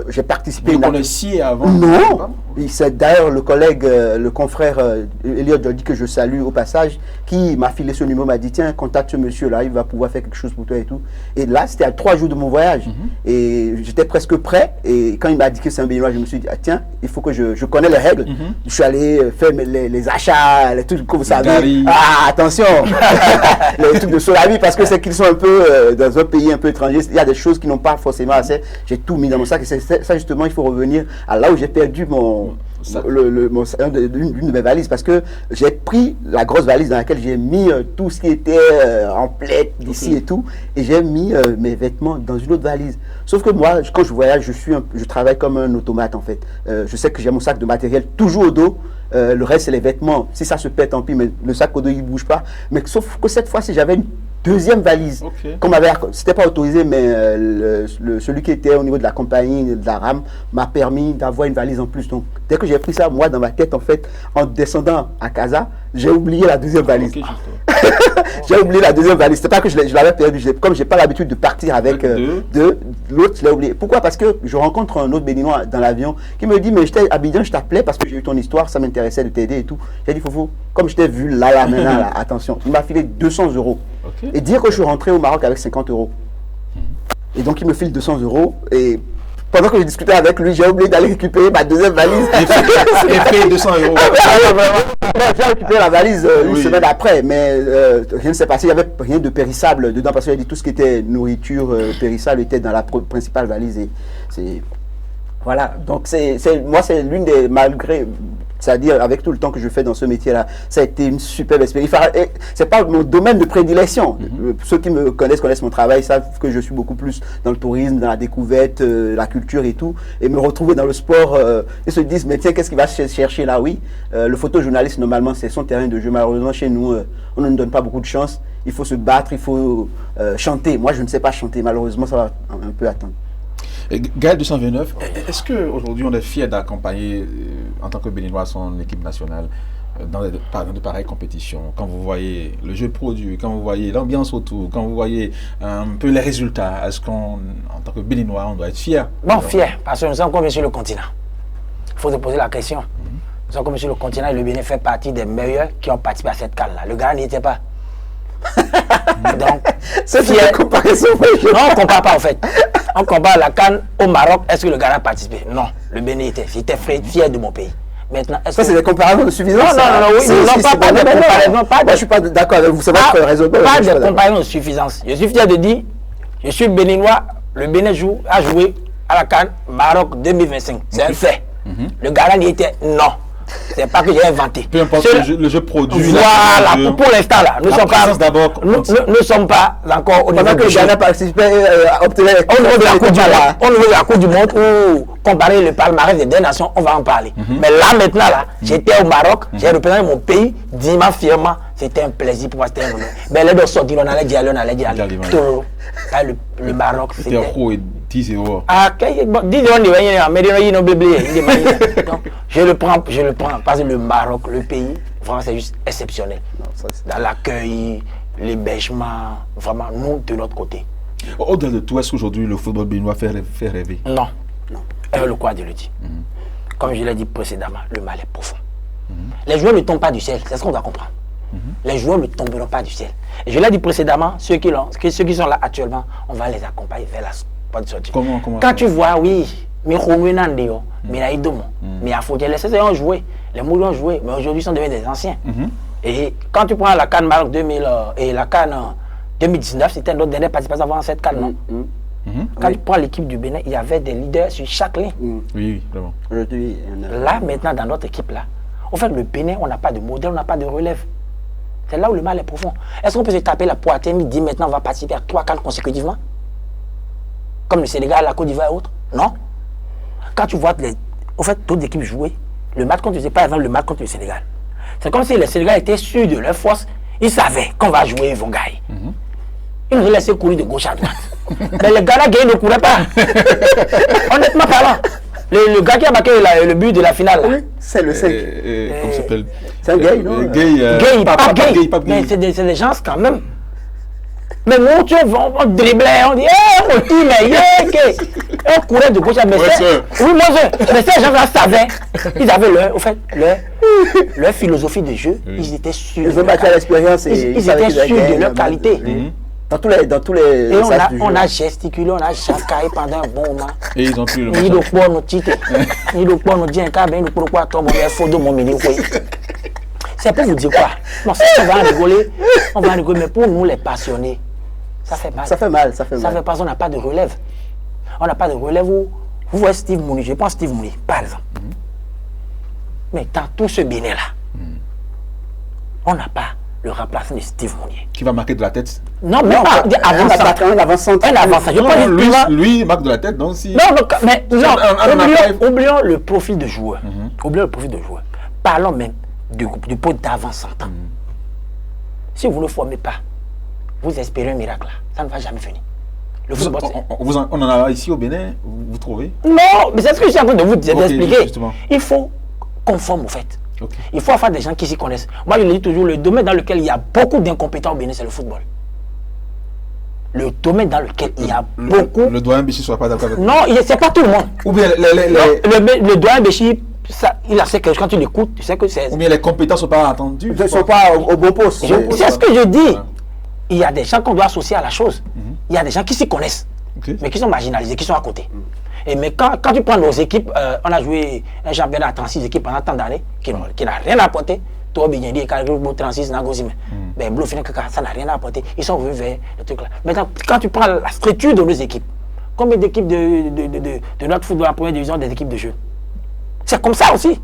S2: J'ai participé...
S1: Vous le connaissiez avant?
S2: Non. C'est d'ailleurs le collègue, le confrère Elliot Jordi, que je salue au passage, qui m'a filé ce numéro, m'a dit tiens, contacte ce monsieur-là, il va pouvoir faire quelque chose pour toi et tout. Et là, c'était à 3 jours de mon voyage. Et j'étais presque prêt. Et quand il m'a dit que c'est un Béninois, je me suis dit ah, tiens, il faut que je connais les règles. Je suis allé faire les achats, les trucs que vous savez. Ah, attention les trucs de Solavi, parce que c'est qu'ils sont un peu dans un pays un peu étranger. Il y a des choses qui n'ont pas forcément assez. J'ai tout mis dans mon sac. Et ça, justement, il faut revenir à là où j'ai perdu une de mes valises, parce que j'ai pris la grosse valise dans laquelle j'ai mis tout ce qui était en plaid d'ici et tout, et j'ai mis mes vêtements dans une autre valise. Sauf que moi, quand je voyage, je travaille comme un automate en fait. Je sais que j'ai mon sac de matériel toujours au dos. Le reste, c'est les vêtements. Si ça se pète, tant pis, mais le sac au dos, il ne bouge pas. Mais sauf que cette fois-ci, j'avais une deuxième valise. C'était pas autorisé, mais celui qui était au niveau de la compagnie, de la RAM, m'a permis d'avoir une valise en plus. Donc, dès que j'ai pris ça, moi, dans ma tête, en fait, en descendant à Casa, j'ai oublié la deuxième valise. J'ai oublié la deuxième valise. C'est pas que je l'avais perdu. Comme j'ai pas l'habitude de partir avec l'autre, je l'ai oublié. Pourquoi? Parce que je rencontre un autre Béninois dans l'avion qui me dit mais j'étais à Abidjan, je t'appelais parce que j'ai eu ton histoire, ça m'intéressait de t'aider et tout. J'ai dit Fofo, comme je t'ai vu là maintenant, là, attention, il m'a filé 200 €. Et dire que je suis rentré au Maroc avec 50 €. Et donc il me file 200 € et pendant que je discutais avec lui, j'ai oublié d'aller récupérer ma deuxième valise.
S1: Et payer 200 €.
S2: J'ai récupéré la valise une semaine après, mais rien ne s'est passé. Il n'y avait rien de périssable dedans parce que j'ai dit tout ce qui était nourriture périssable était dans la principale valise. Et voilà, donc moi c'est l'une des, malgré, c'est-à-dire avec tout le temps que je fais dans ce métier-là, ça a été une superbe expérience. C'est pas mon domaine de prédilection. Ceux qui me connaissent mon travail, savent que je suis beaucoup plus dans le tourisme, dans la découverte, la culture et tout. Et me retrouver dans le sport, ils se disent, mais tiens, qu'est-ce qu'il va chercher là? Oui, le photojournaliste, normalement, c'est son terrain de jeu. Malheureusement, chez nous, on ne nous donne pas beaucoup de chance. Il faut se battre, il faut chanter. Moi, je ne sais pas chanter. Malheureusement, ça va un peu attendre.
S1: Gaël 229, est-ce qu'aujourd'hui on est fier d'accompagner en tant que Béninois son équipe nationale dans de pareilles compétitions? Quand vous voyez le jeu produit, quand vous voyez l'ambiance autour, quand vous voyez un peu les résultats, est-ce qu'en tant que Béninois on doit être fier?
S3: Bon, fier, parce que nous sommes comme sur le continent. Il faut se poser la question. Nous sommes comme sur le continent et le Bénin fait partie des meilleurs qui ont participé à cette CAN-là. Le Ghana n'y était pas. Donc,
S2: c'est une comparaison.
S3: Non, on ne compare pas en fait. On compare la CAN au Maroc. Est-ce que le Ghana a participé? Non, le Bénin était. J'étais fier de mon pays. Maintenant,
S2: ça, c'est des comparaisons de suffisance.
S3: Non, pas des comparaisons.
S2: Moi, je suis pas d'accord avec vous. Ça va être raisonnable.
S3: Pas de comparaison de suffisance. Je suis fier de dire, je suis béninois. Le Bénin a joué à la CAN Maroc 2025. C'est un fait. Le Ghana y était non. C'est pas que j'ai inventé.
S1: Peu importe le jeu produit.
S3: Voilà, pour l'instant là, nous ne sommes pas encore au niveau
S2: que le Ghana participait à obtenir
S3: au niveau de la Coupe du Monde où comparer le palmarès des deux nations, on va en parler. Mais là maintenant là, j'étais au Maroc, j'ai représenté mon pays dignement, fièrement. C'était un plaisir pour moi, c'était un honneur. Mais les deux sorties, on allait dire, le Maroc,
S1: c'était 10-0.
S3: Ah, 10-0, mais je le prends parce que le Maroc, le pays, vraiment c'est juste exceptionnel. Dans l'accueil, l'hébergement, vraiment nous de notre côté.
S1: Au-delà de tout, est-ce qu'aujourd'hui le football béninois fait rêver?
S3: Non. Le quoi de le dire. Comme je l'ai dit précédemment, le mal est profond. Les joueurs ne tombent pas du ciel, c'est ce qu'on doit comprendre. Les joueurs ne tomberont pas du ciel. Et je l'ai dit précédemment, ceux qui sont là actuellement, on va les accompagner vers la porte de sortie.
S1: Comment
S3: Quand tu vois, oui, mais il faut que les saisons ont joué, les moules ont joué, mais aujourd'hui ils sont devenus des anciens. Et quand tu prends la CAN Maroc 2000 et la CAN 2019, c'était notre dernière participation avant cette CAN, non? Quand tu prends l'équipe du Bénin, il y avait des leaders sur chaque ligne.
S1: Oui, vraiment.
S3: Là, maintenant, dans notre équipe, là, au fait, le Bénin, on n'a pas de modèle, on n'a pas de relève. C'est là où le mal est profond. Est-ce qu'on peut se taper la poitrine et dire maintenant on va participer à 3 CAN consécutivement? Comme le Sénégal, la Côte d'Ivoire et autres? Non. Quand tu vois d'autres équipes jouer, le match contre, c'est pas avant le match contre le Sénégal. C'est comme si les Sénégal étaient sûrs de leur force. Ils savaient qu'on va jouer, ils vont gagner. Ils nous ont laissé courir de gauche à droite. Mais les Ghana gagnent ne couraient pas. Honnêtement parlant. Le gars qui a marqué le but de la finale, là.
S2: Oui, c'est le 5.
S1: Comment s'appelle?
S2: C'est un gay, non?
S3: Gay. Mais c'est des gens quand même. Mais nous, tu vois, on driblait, on dit, mon team, on courait de gauche à droite. Oui, mais ces gens-là savaient. Ils avaient leur philosophie de jeu. Ils étaient sûrs.
S2: Ils ont battu à l'expérience.
S3: Ils étaient sûrs de leur qualité.
S2: Dans tous les
S3: et on a gesticulé, on a chacaillé pendant un bon moment.
S1: Et ils ont pris le
S3: match. C'est pour vous dire quoi? Non, on va en rigoler, mais pour nous les passionnés, ça fait mal.
S2: Ça fait mal.
S3: Ça fait parce qu'on n'a pas de relève. On n'a pas de relève où vous voyez Steve Mouni, je pense Steve Mouni, par exemple. Mais dans tout ce Bénin-là, on n'a pas le remplaçant de Steve Mounier.
S1: Qui va marquer de la tête?
S3: Non, mais pas
S2: un avant-centre.
S1: Lui marque de la tête, donc si...
S3: Oublions le profil de joueur. Oublions le profil de joueur. Parlons même du poste d'avant-centre. Si vous ne formez pas, vous espérez un miracle. Ça ne va jamais venir. Le football,
S1: on en a ici au Bénin, vous trouvez?
S3: Non, mais c'est ce que je suis en train de vous expliquer. Il faut qu'on forme au fait. Il faut avoir des gens qui s'y connaissent. Moi, je le dis toujours, le domaine dans lequel il y a beaucoup d'incompétents au Bénin, c'est le football. Le domaine dans lequel il y a beaucoup...
S1: Le doyen Béchi ne soit pas d'accord avec vous?
S3: Non, c'est pas tout le monde.
S1: Ou bien
S3: le doyen Béchi, il a ce que quand tu l'écoutes, tu sais que c'est...
S1: Ou bien les compétences ne sont pas entendues.
S2: Ils ne sont pas au bon poste.
S3: C'est ce que je dis. Il y a des gens qu'on doit associer à la chose. Il y a des gens qui s'y connaissent, mais qui sont marginalisés, qui sont à côté. Mais quand tu prends nos équipes, on a joué un championnat à 36 équipes pendant tant d'années qui n'a rien apporté. Toi, bien dit, 36 ça n'a rien apporté. Ils sont revenus vers le truc là. Maintenant, quand tu prends la structure de nos équipes, combien d'équipes de notre football en première division, des équipes de jeu? C'est comme ça aussi.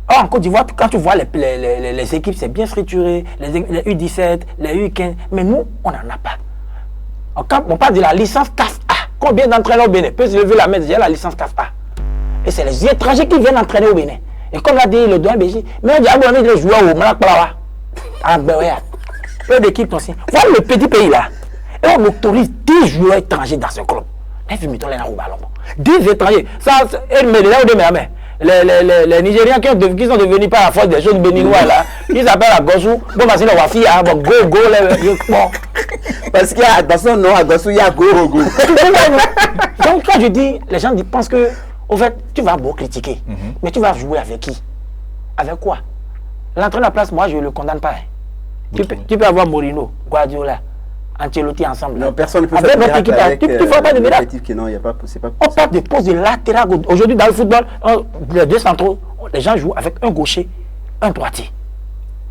S3: Or, en Côte d'Ivoire, quand tu vois les équipes, c'est bien structuré, les U17, les U15, mais nous, on n'en a pas. Quand on parle de la licence CAF A, combien d'entraîneurs au Bénin peut se lever la main, il y a la licence CAF A. Et c'est les étrangers qui viennent entraîner au Bénin. Et comme l'a dit le doyen Béji, mais on dit abonné les joueurs au Malaklawa, à Béoya, peu d'équipes aussi. Voilà le petit pays là. Et on autorise 10 joueurs étrangers dans ce club. 10 étrangers. Ça, les Nigériens qui sont devenus par la force des jeunes béninois là, ils s'appellent Agossou, bon, c'est le Wafi, go,
S2: parce qu'il y a dans son nom, Agossou, il y a go.
S3: Donc, quand je dis, les gens pensent que, au fait, tu vas beau critiquer, mais tu vas jouer avec qui? Avec quoi? L'entraîneur à place, moi, je ne le condamne pas. Tu peux avoir Mourinho, Guardiola, Ancelotti ensemble.
S2: Non, personne ne peut faire
S3: votre équipe. Tu ne feras pas de miracle. On parle de poste de latéral. Aujourd'hui, dans le football, les deux centraux, les gens jouent avec un gaucher, un droitier.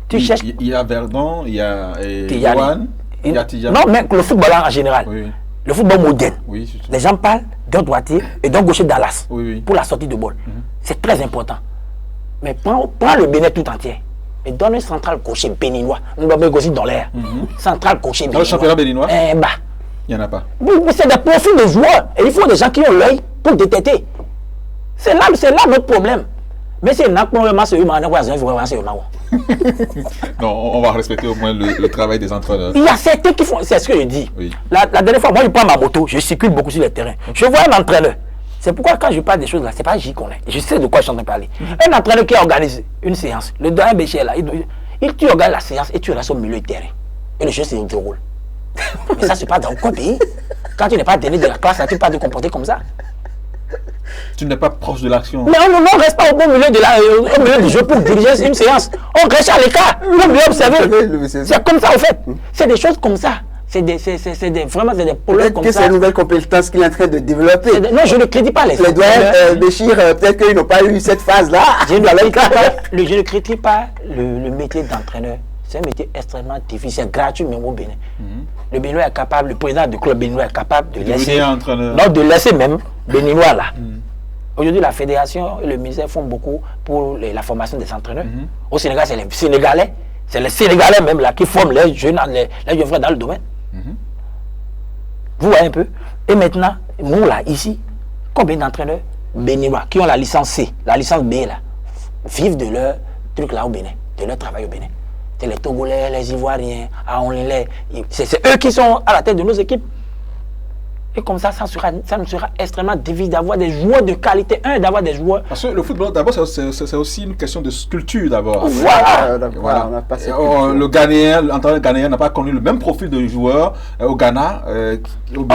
S3: Tu cherches.
S1: Il y a Verdon, il y a Yohan, il y a Tidjane.
S3: Non, mais le football en général.
S1: Oui.
S3: le football moderne.
S1: Oui,
S3: Les gens parlent d'un droitier et d'un gaucher Dallas
S1: oui.
S3: pour la sortie de balle. C'est très important. Mais prends le Bénin tout entier et donne un central gaucher béninois. Nous l'avons aussi dans l'air. Central gaucher béninois.
S1: Dans le championnat béninois,
S3: bah.
S1: il n'y en a pas.
S3: Mais c'est des profils de joueurs. Et il faut des gens qui ont l'œil pour détecter. C'est là notre problème. Mais c'est là qu'on va se
S1: Non, on va respecter au moins le travail des entraîneurs.
S3: Il y a certains qui font, c'est ce que je dis.
S1: Oui.
S3: La dernière fois, moi je prends ma moto, je circule beaucoup sur le terrain. Je vois un entraîneur. C'est pourquoi quand je parle des choses là, c'est pas j'y connais. Je sais de quoi je suis en train de parler. Un entraîneur qui organise une séance, le doyen Bécher là, tu organises la séance et tu restes au milieu du terrain. Et le jeu se déroule. Mais ça se passe dans aucun pays. Quand tu n'es pas donné de la classe, tu ne peux pas te comporter comme ça.
S1: Tu n'es pas proche de l'action.
S3: Mais on ne reste pas au milieu du jeu pour diriger une séance. On reste à l'écart pour mieux observer. C'est comme ça, en fait. C'est des choses comme ça. C'est des problèmes comme ça.
S2: Que c'est une nouvelle compétence qu'il est en train de développer.
S3: Non, je ne critique pas les
S2: doyens Béchir, peut-être qu'ils n'ont pas eu cette phase-là.
S3: Je ne critique pas le métier d'entraîneur. C'est un métier extrêmement difficile, gratuit même au Bénin. Le Béninois est capable, le président du club béninois est capable de laisser même Béninois là. Aujourd'hui, la fédération et le ministère font beaucoup pour la formation des entraîneurs. Au Sénégal, c'est les Sénégalais. C'est les Sénégalais même là qui forment les jeunes frères dans le domaine. Vous voyez un peu. Et maintenant, nous là, ici, combien d'entraîneurs béninois qui ont la licence C, la licence B là, vivent de leur truc là au Bénin, de leur travail au Bénin. C'est les Togolais, les Ivoiriens, c'est eux qui sont à la tête de nos équipes. Et comme ça, ça nous sera extrêmement difficile d'avoir des joueurs de qualité. D'avoir des joueurs.
S1: Parce que le football, d'abord, c'est aussi une question de culture d'abord.
S3: Voilà.
S1: Le Ghanéen, l'entraîneur ghanéen n'a pas connu le même profil de joueur au Ghana.
S3: Nous,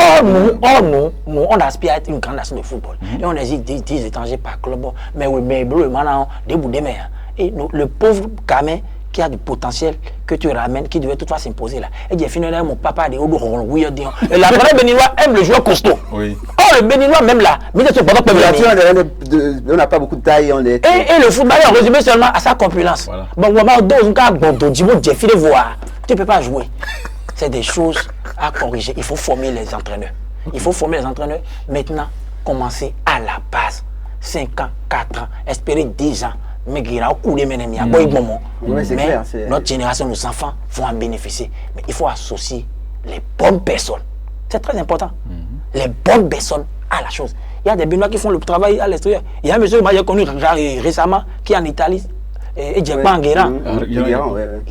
S3: on aspire à être une grande nation de football. Et on hésite 10 étrangers par club. Mais oui, mais maintenant, des bouts de mer. Et le pauvre gamin qui a du potentiel que tu ramènes, qui devait toutefois s'imposer là. Et j'ai fini là, mon papa dit, et la vraie béninois aime le joueur costaud.
S1: Oui.
S3: Oh, le béninois même là,
S2: on n'a pas beaucoup de taille.
S3: Et le football est résumé seulement à sa compulence.
S1: Voilà.
S3: Bon, tu ne peux pas jouer. C'est des choses à corriger. Il faut former les entraîneurs. Il faut former les entraîneurs. Maintenant, commencer à la base. 5 ans, 4 ans, espérer 10 ans. Mais notre génération, nos enfants vont en bénéficier. Mais il faut associer les bonnes personnes. C'est très important. Les bonnes personnes à la chose. Il y a des Béninois qui font le travail à l'extérieur. Il y a un monsieur que j'ai connu récemment qui est en Italie, et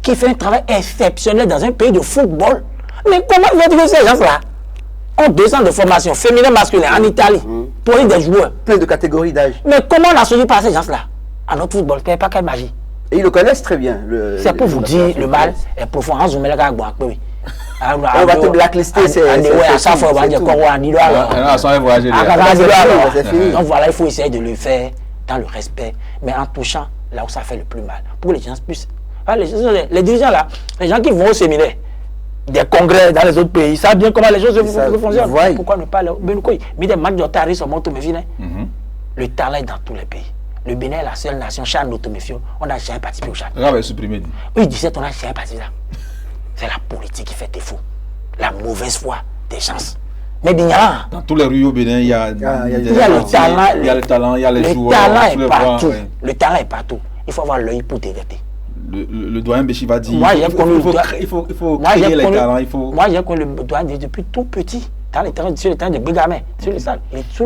S3: qui fait un travail exceptionnel dans un pays de football. Mais comment vous ces gens-là ont 2 ans de formation féminin, masculin en Italie pour être des joueurs.
S2: Plein de catégories d'âge.
S3: Mais comment on n'associe pas ces gens-là à notre football? Il n'y a pas quelle magie.
S2: Et ils le connaissent très bien.
S3: C'est pour vous dire, le mal est profond. On va
S2: te blacklister.
S3: Donc voilà, il faut essayer de le faire dans le respect, mais en touchant là où ça fait le plus mal. Pour que les gens puissent. Les dirigeants là, les gens qui vont au séminaire, des congrès dans les autres pays, savent bien comment les choses fonctionnent. Pourquoi ne pas le talent est dans tous les pays. Le Bénin est la seule nation, Chan Automéfio, on n'a jamais participé au Chan.
S1: Supprimé.
S3: Oui, 17, on n'a jamais participé là. C'est la politique qui fait défaut. La mauvaise foi des gens. Mais dans
S1: tous les rues au Bénin, il y a
S3: le talent.
S1: Il y a le talent, il y a les joueurs.
S3: Le talent est partout. Le talent est partout. Il faut avoir l'œil pour détecter.
S1: Le doyen Béchi va dire
S3: il
S1: faut créer les talents.
S3: Moi, j'ai connu le doyen depuis tout petit. Sur le terrain de Bégamé, sur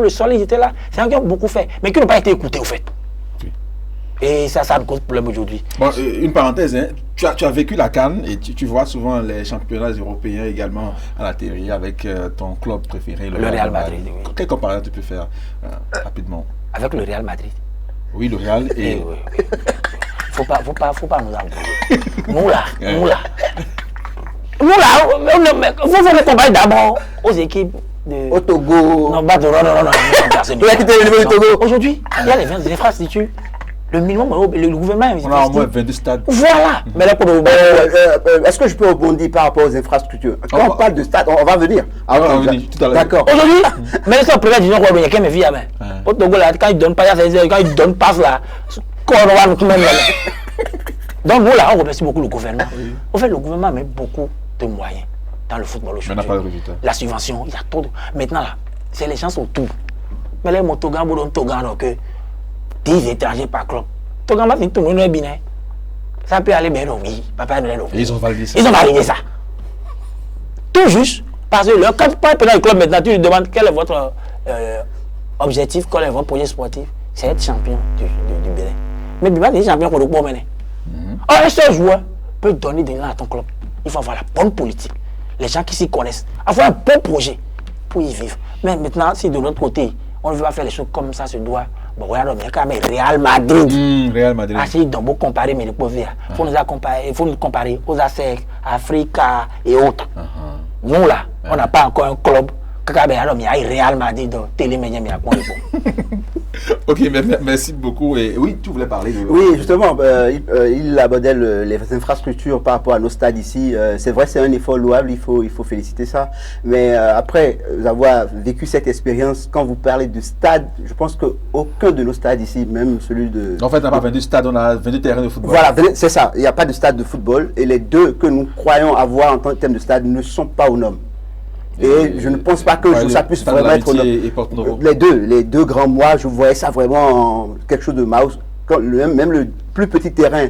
S3: le sol, ils étaient là. C'est un gars qui a beaucoup fait, mais qui n'ont pas été écoutés au fait. Oui. Et ça nous cause problème aujourd'hui.
S1: Bon, une parenthèse, hein. Tu as vécu la CAN et tu vois souvent les championnats européens également à la télé avec ton club préféré,
S3: le Real Madrid. Oui.
S1: Quelle comparaison tu peux faire rapidement?
S3: Avec le Real Madrid.
S1: Oui, le Real et...
S3: Oui. Faut pas nous embrouiller. Nous là. Nous là, vous voulez combattre d'abord aux équipes de...
S2: Au Togo.
S3: Non. Aujourd'hui, il y a les infrastructures. Le minimum, le gouvernement...
S1: On a au moins 22 stades.
S3: Voilà. Mais là,
S2: est-ce que je peux rebondir par rapport aux infrastructures? Quand on parle de stade, on va venir.
S1: On va venir tout à l'heure.
S2: D'accord.
S3: Aujourd'hui, mais c'est le premier disons qu'il y a quelqu'un qui me vit. Au Togo, là, quand il donne pas, quand il donne pas là, donc nous là, on remercie beaucoup le gouvernement. En fait, le gouvernement met beaucoup de moyens. dans le football
S1: Mais
S3: aujourd'hui.
S1: on n'a pas de résultat.
S3: La subvention, il y a trop de... Maintenant, là, c'est les gens autour. Mais les Togan, donc 10 étrangers par club. Togan va finir tout le monde bien. Ça peut aller bien, oui. Papa,
S1: Et ils ont validé ça.
S3: Ils ont validé ça. Tout juste. Parce que quand tu parles le club maintenant, tu lui demandes quel est votre objectif, quel est votre projet sportif. C'est être champion du Bénin. Mais Biba est champion pour le bon mener. Or, un seul joueur peut donner des noms à ton club. Il faut avoir la bonne politique. Les gens qui s'y connaissent. Avoir un bon projet pour y vivre. Mais maintenant, si de l'autre côté, on ne veut pas faire les choses comme ça se doit. Bon, regarde, il y a quand même Real Madrid.
S1: Real Madrid.
S3: Ah, si, donc, vous comparez, mais les pauvres, il faut nous comparer aux ASEC, Africa et autres. Nous, là, on n'a pas encore un club. Il y a Real Madrid, télémédia, mais il y a
S1: Ok, merci beaucoup. Et oui, tu voulais parler de...
S2: Oui, justement, il abordait les infrastructures par rapport à nos stades ici. C'est vrai, c'est un effort louable, il faut féliciter ça. Mais après avoir vécu cette expérience, quand vous parlez de stade, je pense qu'aucun de nos stades ici, même celui de...
S1: En fait, on n'a pas 22 stades, on a 22 terrains de football.
S2: Voilà, c'est ça. Il n'y a pas de stade de football. Et les deux que nous croyons avoir en tant que thème de stade ne sont pas aux normes. Et je ne pense pas que ça puisse vraiment être les deux grands mois, je voyais ça vraiment quelque chose de mouse. Même le plus petit terrain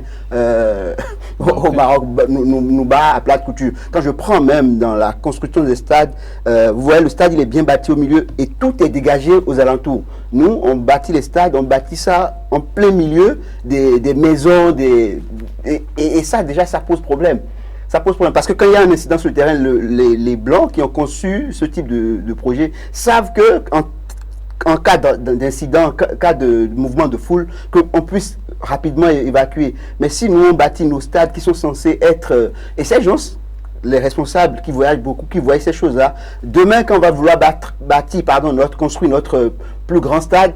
S2: au Maroc nous bat à plate couture. Quand je prends même dans la construction des stades, vous voyez le stade il est bien bâti au milieu et tout est dégagé aux alentours. Nous on bâtit les stades, on bâtit ça en plein milieu des maisons, et ça déjà ça pose problème. Ça pose problème parce que quand il y a un incident sur le terrain, les Blancs qui ont conçu ce type de projet savent que en cas d'incident, en cas de mouvement de foule, qu'on puisse rapidement évacuer. Mais si nous on bâtit nos stades qui sont censés être... et ces gens, les responsables qui voyagent beaucoup, qui voient ces choses-là, demain quand on va vouloir construire notre plus grand stade,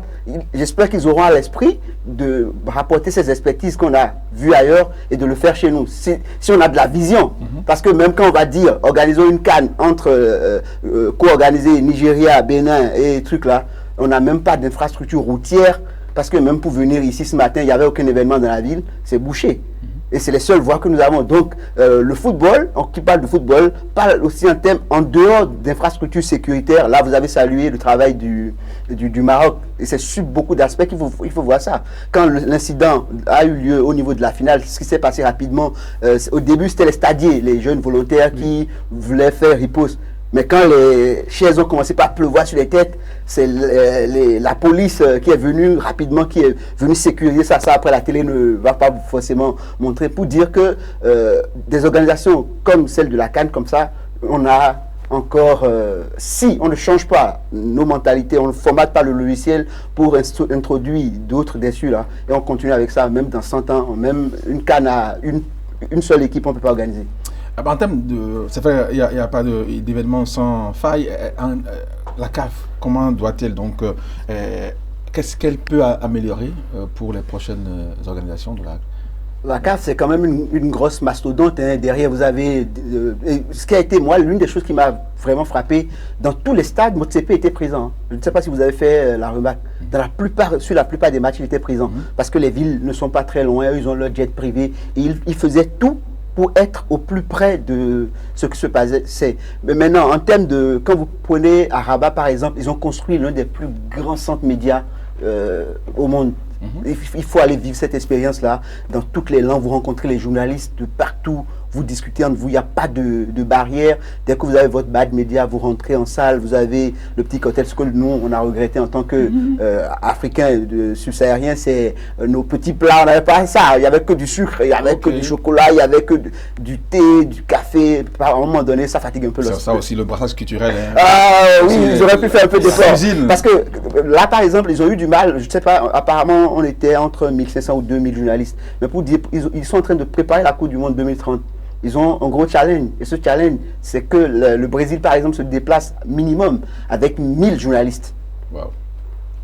S2: j'espère qu'ils auront à l'esprit de rapporter ces expertises qu'on a vues ailleurs et de le faire chez nous. Si on a de la vision, parce que même quand on va dire organisons une CAN entre co-organiser Nigeria, Bénin et trucs là, on n'a même pas d'infrastructure routière parce que même pour venir ici ce matin, il n'y avait aucun événement dans la ville, c'est bouché. Et c'est les seules voies que nous avons. Donc, le football, qui parle de football, parle aussi en dehors d'infrastructures sécuritaires. Là, vous avez salué le travail du Maroc. Et c'est sur beaucoup d'aspects qu'il faut voir ça. Quand l'incident a eu lieu au niveau de la finale, ce qui s'est passé rapidement, au début, c'était les stadiers, les jeunes volontaires qui voulaient faire riposte. Mais quand les chaises ont commencé par pleuvoir sur les têtes, c'est la police qui est venue rapidement, qui est venue sécuriser ça. Ça, après, la télé ne va pas forcément montrer pour dire que des organisations comme celle de la CAN, comme ça, on a encore, si on ne change pas nos mentalités, on ne formate pas le logiciel pour introduire d'autres dessus là, et on continue avec ça, même dans 100 ans, même une CAN à une seule équipe, on ne peut pas organiser.
S1: En termes de... C'est vrai, il n'y a pas d'événement sans faille. La CAF, comment doit-elle donc... qu'est-ce qu'elle peut améliorer pour les prochaines organisations de
S2: la CAF, c'est quand même une grosse mastodonte. Hein. Derrière, vous avez... ce qui a été, moi, l'une des choses qui m'a vraiment frappé, dans tous les stades, Motsepe était présent. Je ne sais pas si vous avez fait la remarque. Sur la plupart des matchs, il était présent. Parce que les villes ne sont pas très loin, ils ont leur jet privé. Et ils faisaient tout pour être au plus près de ce qui se passait. Mais maintenant, en termes de... Quand vous prenez à Rabat, par exemple, ils ont construit l'un des plus grands centres médias au monde. Il faut aller vivre cette expérience-là. Dans toutes les langues, vous rencontrez les journalistes de partout. Vous discutez entre vous, il n'y a pas de barrière. Dès que vous avez votre badge média, vous rentrez en salle, vous avez le petit cocktail. Ce que nous, on a regretté en tant qu'Africains subsahariens, c'est nos petits plats. On n'avait pas ça. Il n'y avait que du sucre, il n'y avait que du chocolat, il n'y avait que du thé, du café. À un moment donné, ça fatigue un peu.
S1: C'est ça aussi, le brassage culturel. Hein.
S2: Oui, ils auraient pu faire un peu d'effort. Parce que là, par exemple, ils ont eu du mal. Je ne sais pas, apparemment, on était entre 1500 ou 2000 journalistes. Mais pour dire, ils sont en train de préparer la Coupe du Monde 2030. Ils ont un gros challenge. Et ce challenge, c'est que le Brésil, par exemple, se déplace minimum avec 1000 journalistes.
S1: Wow.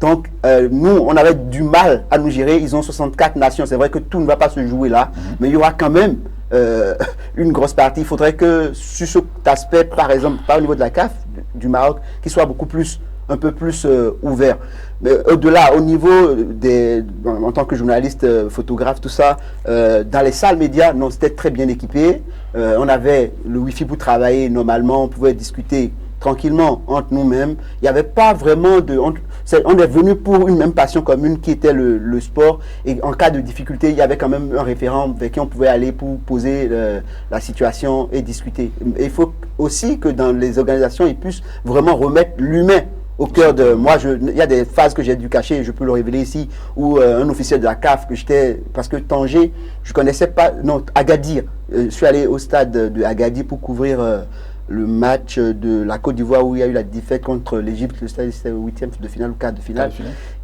S2: Donc, nous, on avait du mal à nous gérer. Ils ont 64 nations. C'est vrai que tout ne va pas se jouer là. Mais il y aura quand même une grosse partie. Il faudrait que sur cet aspect, par exemple, pas au niveau de la CAF, du Maroc, qu'il soit beaucoup plus un peu plus ouverts. Mais au-delà, au niveau en tant que journaliste, photographe, tout ça, dans les salles médias, non, c'était très bien équipé. On avait le Wi-Fi pour travailler normalement, on pouvait discuter tranquillement entre nous-mêmes. Il n'y avait pas vraiment de... On est venu pour une même passion commune qui était le sport. Et en cas de difficulté, il y avait quand même un référent avec qui on pouvait aller pour poser la situation et discuter. Et il faut aussi que dans les organisations, ils puissent vraiment remettre l'humain au cœur de... Moi, il y a des phases que j'ai dû cacher, je peux le révéler ici, où un officier de la CAF, que j'étais... Parce que Tanger, je ne connaissais pas... Non, Agadir. Je suis allé au stade de Agadir pour couvrir... le match de la Côte d'Ivoire où il y a eu la défaite contre l'Égypte, le stade c'était le 8e de finale ou quart de finale.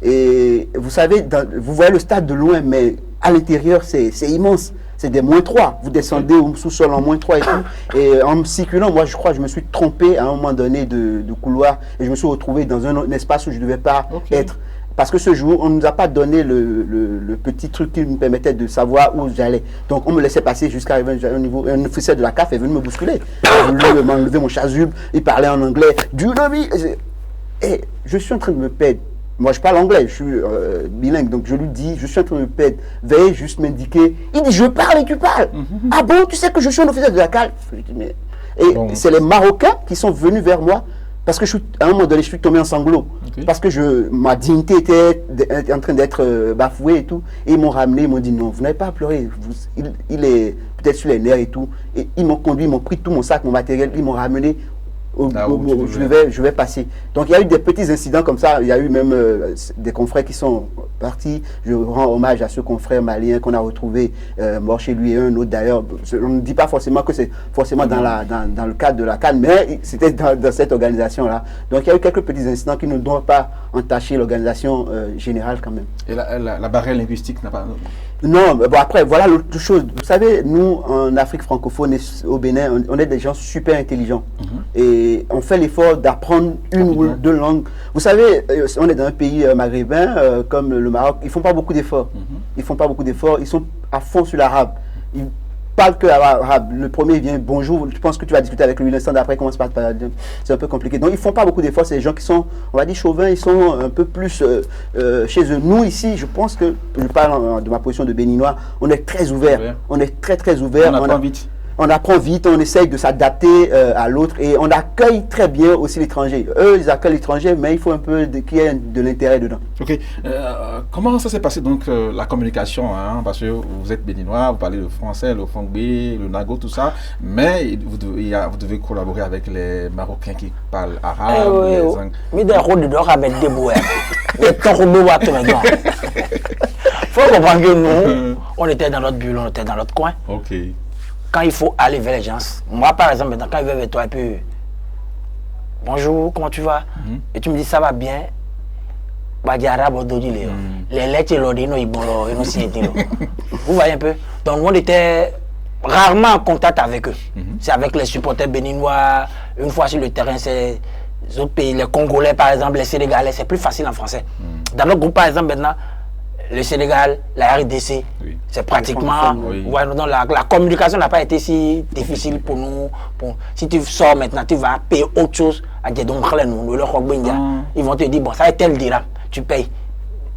S2: Et vous savez, vous voyez le stade de loin, mais à l'intérieur c'est immense. C'est des -3. Vous descendez au sous-sol en -3 et tout. Et en me circulant, moi je crois que je me suis trompé à un moment donné de couloir et je me suis retrouvé dans un espace où je ne devais pas être. Parce que ce jour, on ne nous a pas donné le petit truc qui nous permettait de savoir où j'allais. Donc, on me laissait passer jusqu'à arriver à un niveau. Un officier de la CAF est venu me bousculer. Il a voulu m'enlever mon chasuble. Il parlait en anglais. Et je suis en train de me perdre. Moi, je parle anglais. Je suis bilingue. Donc, je lui dis, je suis en train de me perdre. Veuillez juste m'indiquer. Il dit, je parle et tu parles. Ah bon, tu sais que je suis un officier de la CAF. Et c'est les Marocains qui sont venus vers moi. Parce que à un moment donné, je suis tombé en sanglots. Parce que ma dignité était en train d'être bafouée et tout. Et ils m'ont ramené, ils m'ont dit non, vous n'avez pas à pleurer. Il est peut-être sur les nerfs et tout. Et ils m'ont conduit, ils m'ont pris tout mon sac, mon matériel, ils m'ont ramené. Je vais passer. Donc il y a eu des petits incidents comme ça. Il y a eu même des confrères qui sont partis. Je rends hommage à ce confrère malien qu'on a retrouvé mort chez lui et un autre d'ailleurs. On ne dit pas forcément que c'est forcément dans le cadre de la CAN, mais c'était dans cette organisation-là. Donc il y a eu quelques petits incidents qui ne doivent pas entacher l'organisation générale quand même.
S1: Et la barrière linguistique n'a pas...
S2: Non, bon après, voilà l'autre chose. Vous savez, nous, en Afrique francophone et au Bénin, on est des gens super intelligents. Et on fait l'effort d'apprendre une ou deux langues. Vous savez, on est dans un pays maghrébin, comme le Maroc, ils ne font pas beaucoup d'efforts. Ils font pas beaucoup d'efforts, ils sont à fond sur l'arabe. Ils parlent que l'arabe. Le premier vient, bonjour, je pense que tu vas discuter avec lui l'instant d'après, comment se passe, c'est un peu compliqué. Donc ils ne font pas beaucoup d'efforts, c'est des gens qui sont, on va dire, chauvins, ils sont un peu plus chez eux. Nous ici, je pense que, je parle de ma position de béninois, on est très ouverts. On est très très ouverts.
S1: On apprend vite.
S2: On apprend vite, on essaye de s'adapter à l'autre et on accueille très bien aussi l'étranger. Eux, ils accueillent l'étranger, mais il faut un peu qu'il y ait de l'intérêt dedans.
S1: Ok. Comment ça s'est passé donc la communication, parce que vous êtes béninois, vous parlez le français, le fongbe, le nago, tout ça, mais vous devez collaborer avec les Marocains qui parlent arabe.
S3: Mais des rôles de l'or avec des bouets. Des torbeaux à tout maintenant. Il faut comprendre que nous, on était dans notre bulle, on était dans notre coin.
S1: Ok.
S3: Quand il faut aller vers les gens, moi par exemple, maintenant, quand il va vers toi et puis bonjour, comment tu vas? Et tu me dis ça va bien. Les lettres, vous voyez un peu? Donc on était rarement en contact avec eux. C'est avec les supporters béninois, une fois sur le terrain, c'est les autres pays, les Congolais par exemple, les Sénégalais, c'est plus facile en français. Dans notre groupe par exemple maintenant, le Sénégal, la RDC, c'est pratiquement... Ouais, non, la communication n'a pas été si difficile pour nous. Si tu sors maintenant, tu vas payer autre chose. Ils vont te dire, bon, ça va être tel dirham, tu payes.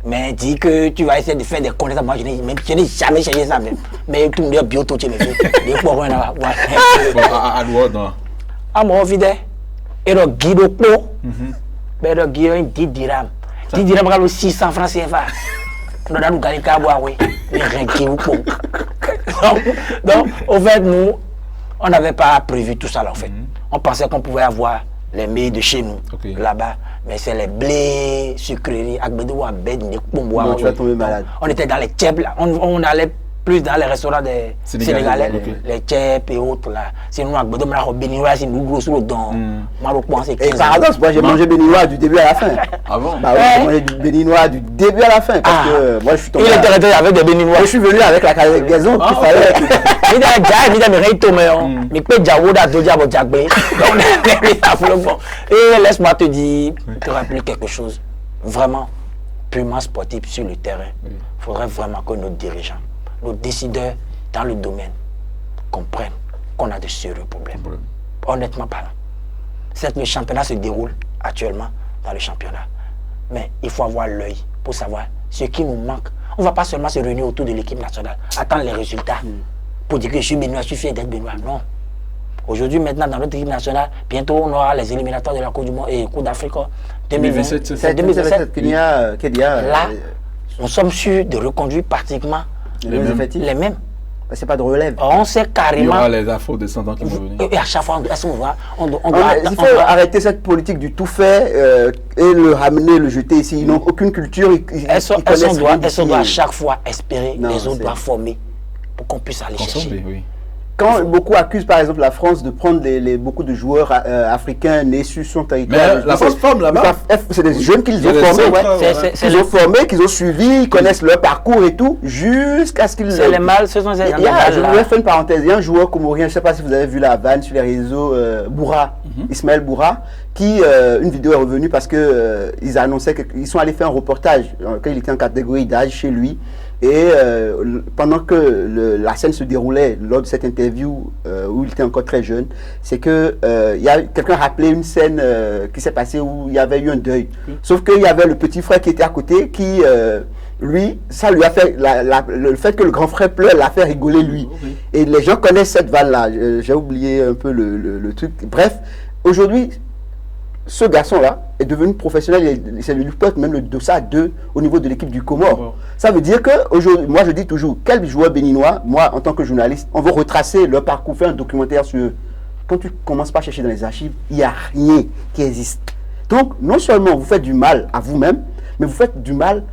S3: Mais dis que tu vas essayer de faire des connaissances. Moi, je n'ai jamais changé ça. Mais tout le monde dit, bientôt, tu me fais. Ah, mon vide. Et le guide au pot. Mais le guide, 10 dirhams. 10 dirhams, 600 francs CFA. Donc, au fait, nous, on n'avait pas prévu tout ça, là, en fait. On pensait qu'on pouvait avoir les mets de chez nous, là-bas. Mais c'est les blés, sucreries,
S2: tu vas tomber malade.
S3: On était dans les tchèpes, là. On allait plus dans les restaurants des Sénégalais, les tchèpes et autres, là. Sinon, on béninois, c'est nous gros sur le don.
S2: Et par hasard, moi, j'ai mangé béninois du début à la fin.
S1: Ah bon?
S2: Bah oui, j'ai mangé du béninois du début à la fin. Parce que moi, je suis tombé.
S3: Il était avec des béninois.
S2: Je suis venu avec la cargaison qu'il fallait.
S3: Et laisse-moi te dire, te rappeler quelque chose. Vraiment, purement sportif sur le terrain. Il faudrait vraiment que nos dirigeants, nos décideurs dans le domaine comprennent qu'on a de sérieux problèmes. Honnêtement parlant. Certes, le championnat se déroule actuellement. dans le championnat. Mais il faut avoir l'œil pour savoir ce qui nous manque. On ne va pas seulement se réunir autour de l'équipe nationale, attendre les résultats pour dire que je suis béninois, je suis fier d'être béninois. Non. Aujourd'hui, maintenant, dans notre équipe nationale, bientôt on aura les éliminatoires de la Coupe du Monde et Coupe d'Afrique 2027.
S2: C'est 2027 Kenya.
S3: Là, nous sommes sûrs de reconduire pratiquement les mêmes.
S2: C'est pas de relève.
S3: On sait carrément.
S1: Il y aura les afro-descendants qui vont venir.
S3: Et à chaque fois,
S2: il faut arrêter cette politique du tout fait et le ramener, le jeter ici. Ils n'ont aucune culture.
S3: Elles doivent à chaque fois espérer, les autres doivent former pour qu'on puisse aller chercher.
S1: Oui.
S2: Quand beaucoup accusent par exemple la France de prendre beaucoup de joueurs africains nés sur son territoire.
S1: Mais la France forme là-bas.
S2: C'est des jeunes qu'ils ont formés, qu'ils ont suivis, ils connaissent leur parcours et tout, jusqu'à ce qu'ils...
S3: C'est les mâles, ce sont ces
S2: animaux-là. Je voulais faire une parenthèse. Il y a un joueur comorien, je ne sais pas si vous avez vu la vanne sur les réseaux, Boura, Ismaël Boura, qui, une vidéo est revenue parce que ils annonçaient qu'ils sont allés faire un reportage quand il était en catégorie d'âge chez lui. Et pendant que la scène se déroulait lors de cette interview où il était encore très jeune, c'est que quelqu'un rappelait une scène qui s'est passée où il y avait eu un deuil. Sauf qu'il y avait le petit frère qui était à côté qui, lui, ça lui a fait, le fait que le grand frère pleure l'a fait rigoler lui. Et les gens connaissent cette vanne-là. J'ai oublié un peu le truc. Bref, aujourd'hui, ce garçon-là est devenu professionnel, c'est lui porte même le dossard 2 au niveau de l'équipe du Comore. Ça veut dire que, aujourd'hui, moi je dis toujours, quel joueur béninois, moi en tant que journaliste, on veut retracer leur parcours, faire un documentaire sur eux. Quand tu commences pas à chercher dans les archives, il n'y a rien qui existe. Donc, non seulement vous faites du mal à vous-même, mais vous faites du mal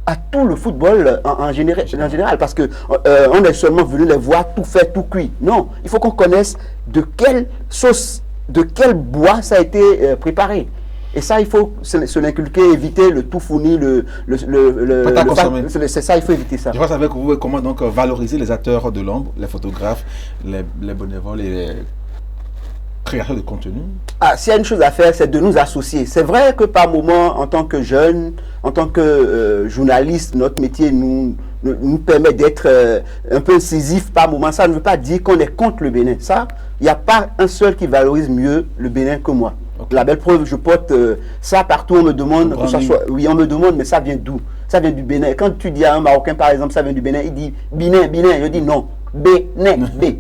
S2: à tout le football en général, parce que on est seulement venu les voir tout fait, tout cuit. Non, il faut qu'on connaisse de quelle sauce, de quel bois ça a été préparé. Et ça, il faut se l'inculquer, éviter le tout fourni, c'est ça, il faut éviter ça.
S1: Je pense avec vous comment donc valoriser les acteurs de l'ombre, les photographes, les bénévoles et les créateurs de contenu.
S2: S'il y a une chose à faire, c'est de nous associer. C'est vrai que par moment, en tant que jeunes, en tant que journalistes, notre métier nous permet d'être un peu incisif par moment. Ça ne veut pas dire qu'on est contre le Bénin. Ça, il n'y a pas un seul qui valorise mieux le Bénin que moi. Okay. La belle preuve, je porte ça partout, on me demande, que ça soit, oui, on me demande, mais ça vient d'où? Ça vient du Bénin. Quand tu dis à un Marocain, par exemple, ça vient du Bénin, il dit Bénin, je dis non, Bénin,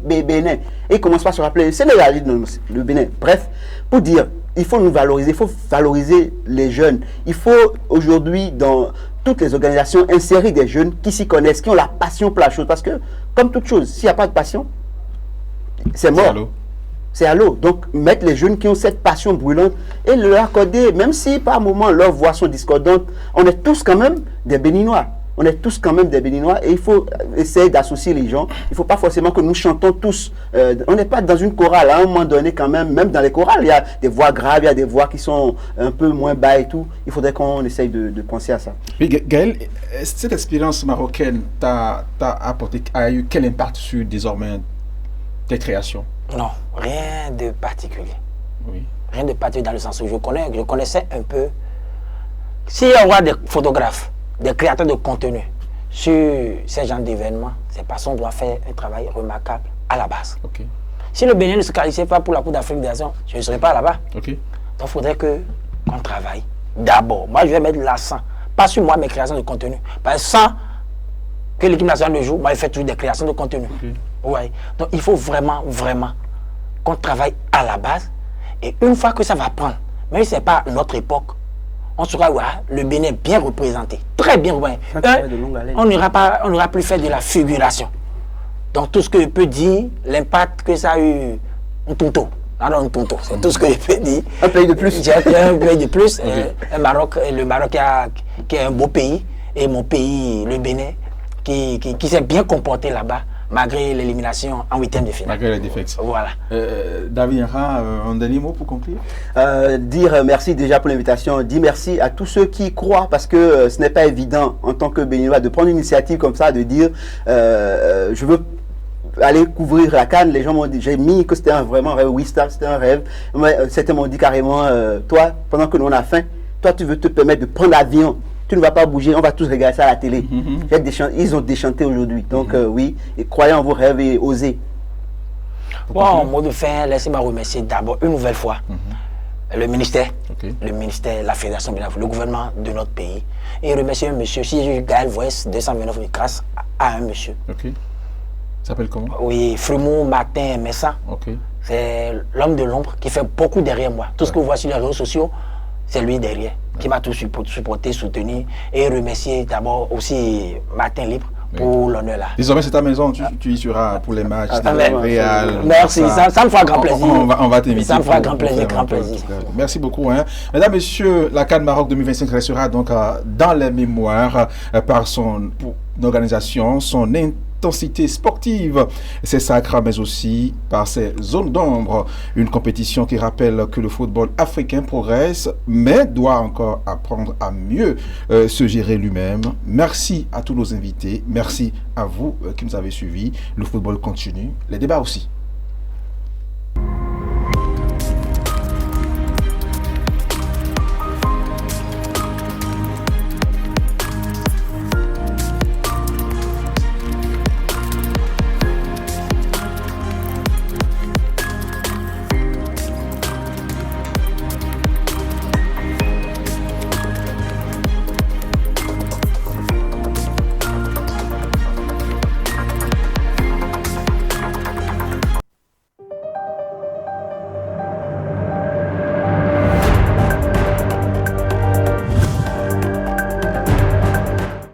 S2: Bénin. Et il commence pas à se rappeler, c'est le Bénin. Bref, pour dire, il faut nous valoriser, il faut valoriser les jeunes. Il faut aujourd'hui, dans toutes les organisations, insérer des jeunes qui s'y connaissent, qui ont la passion pour la chose. Parce que, comme toute chose, s'il n'y a pas de passion, c'est mort. C'est à l'eau. Donc, mettre les jeunes qui ont cette passion brûlante et leur accorder, même si par moment leurs voix sont discordantes, on est tous quand même des Béninois. On est tous quand même des Béninois et il faut essayer d'associer les gens. Il ne faut pas forcément que nous chantons tous. On n'est pas dans une chorale. À un moment donné, quand même les chorales, il y a des voix graves, il y a des voix qui sont un peu moins bas et tout. Il faudrait qu'on essaye de penser à ça.
S1: Oui, Gaël, cette expérience marocaine a eu quel impact sur désormais tes créations?
S3: Non, rien de particulier.
S1: Oui.
S3: Rien de particulier dans le sens où je connaissais un peu. Si on voit des photographes, des créateurs de contenu sur ces genres d'événements, c'est parce qu'on doit faire un travail remarquable à la base.
S1: Okay.
S3: Si le Bénin ne se qualifiait pas pour la Coupe d'Afrique des Nations, je ne serais pas là-bas.
S1: Okay.
S3: Donc il faudrait qu'on travaille d'abord. Moi, je vais mettre l'accent, pas sur moi, mes créations de contenu. Parce que sans que l'équipe nationale joue, moi, je fais toujours des créations de contenu.
S1: Okay.
S3: Ouais. Donc il faut vraiment qu'on travaille à la base. Et une fois que ça va prendre, même si ce n'est pas notre époque, on sera le Bénin bien représenté, très bien représenté. On n'aura plus fait de la figuration. Donc tout ce que je peux dire, l'impact que ça a eu, un tonto. C'est tout ce que je peux dire.
S2: Un pays de plus.
S3: Un pays de plus. Le Maroc qui est un beau pays, et mon pays, le Bénin, qui s'est bien comporté là-bas, malgré l'élimination en huitième de finale.
S1: Malgré les défaites.
S3: Voilà.
S1: David Yara, un dernier mot pour conclure?
S2: Dire merci déjà pour l'invitation, dire merci à tous ceux qui croient, parce que ce n'est pas évident en tant que Béninois de prendre une initiative comme ça, de dire je veux aller couvrir la CAN. Les gens m'ont dit, j'ai mis que c'était vraiment un rêve. Oui, c'était un rêve. Certains m'ont dit carrément, toi, pendant que nous on a faim, toi tu veux te permettre de prendre l'avion. Tu ne vas pas bouger, on va tous regarder ça à la télé. Ils ont déchanté aujourd'hui. Donc oui, et croyez en vos rêves et osez.
S3: Bon, mot de fin, laissez-moi remercier d'abord une nouvelle fois le ministère,
S1: Ok.
S3: le ministère, la fédération béninoise, le gouvernement de notre pays. Et remercier un monsieur, si Gaël Voès, 229 000 grâce à un monsieur.
S1: Ok. Il s'appelle comment?
S3: Oui, Frémont Martin Messa.
S1: Ok.
S3: C'est l'homme de l'ombre qui fait beaucoup derrière moi. Tout ce que vous voyez sur les réseaux sociaux, c'est lui derrière, qui m'a tout supporté, soutenu. Et remercier d'abord aussi Martin Libre pour l'honneur là.
S1: Désormais, c'est ta maison, tu y seras pour les matchs de Real.
S3: Merci, ça me fera grand plaisir.
S1: On va t'inviter.
S3: Ça me fera grand plaisir, grand plaisir.
S1: Merci beaucoup. Mesdames, Messieurs, la CAN Maroc 2025 restera donc dans les mémoires par son organisation, son intensité sportive, ses sacres, mais aussi par ses zones d'ombre. Une compétition qui rappelle que le football africain progresse, mais doit encore apprendre à mieux se gérer lui-même. Merci à tous nos invités. Merci à vous qui nous avez suivis. Le football continue. Les débats aussi.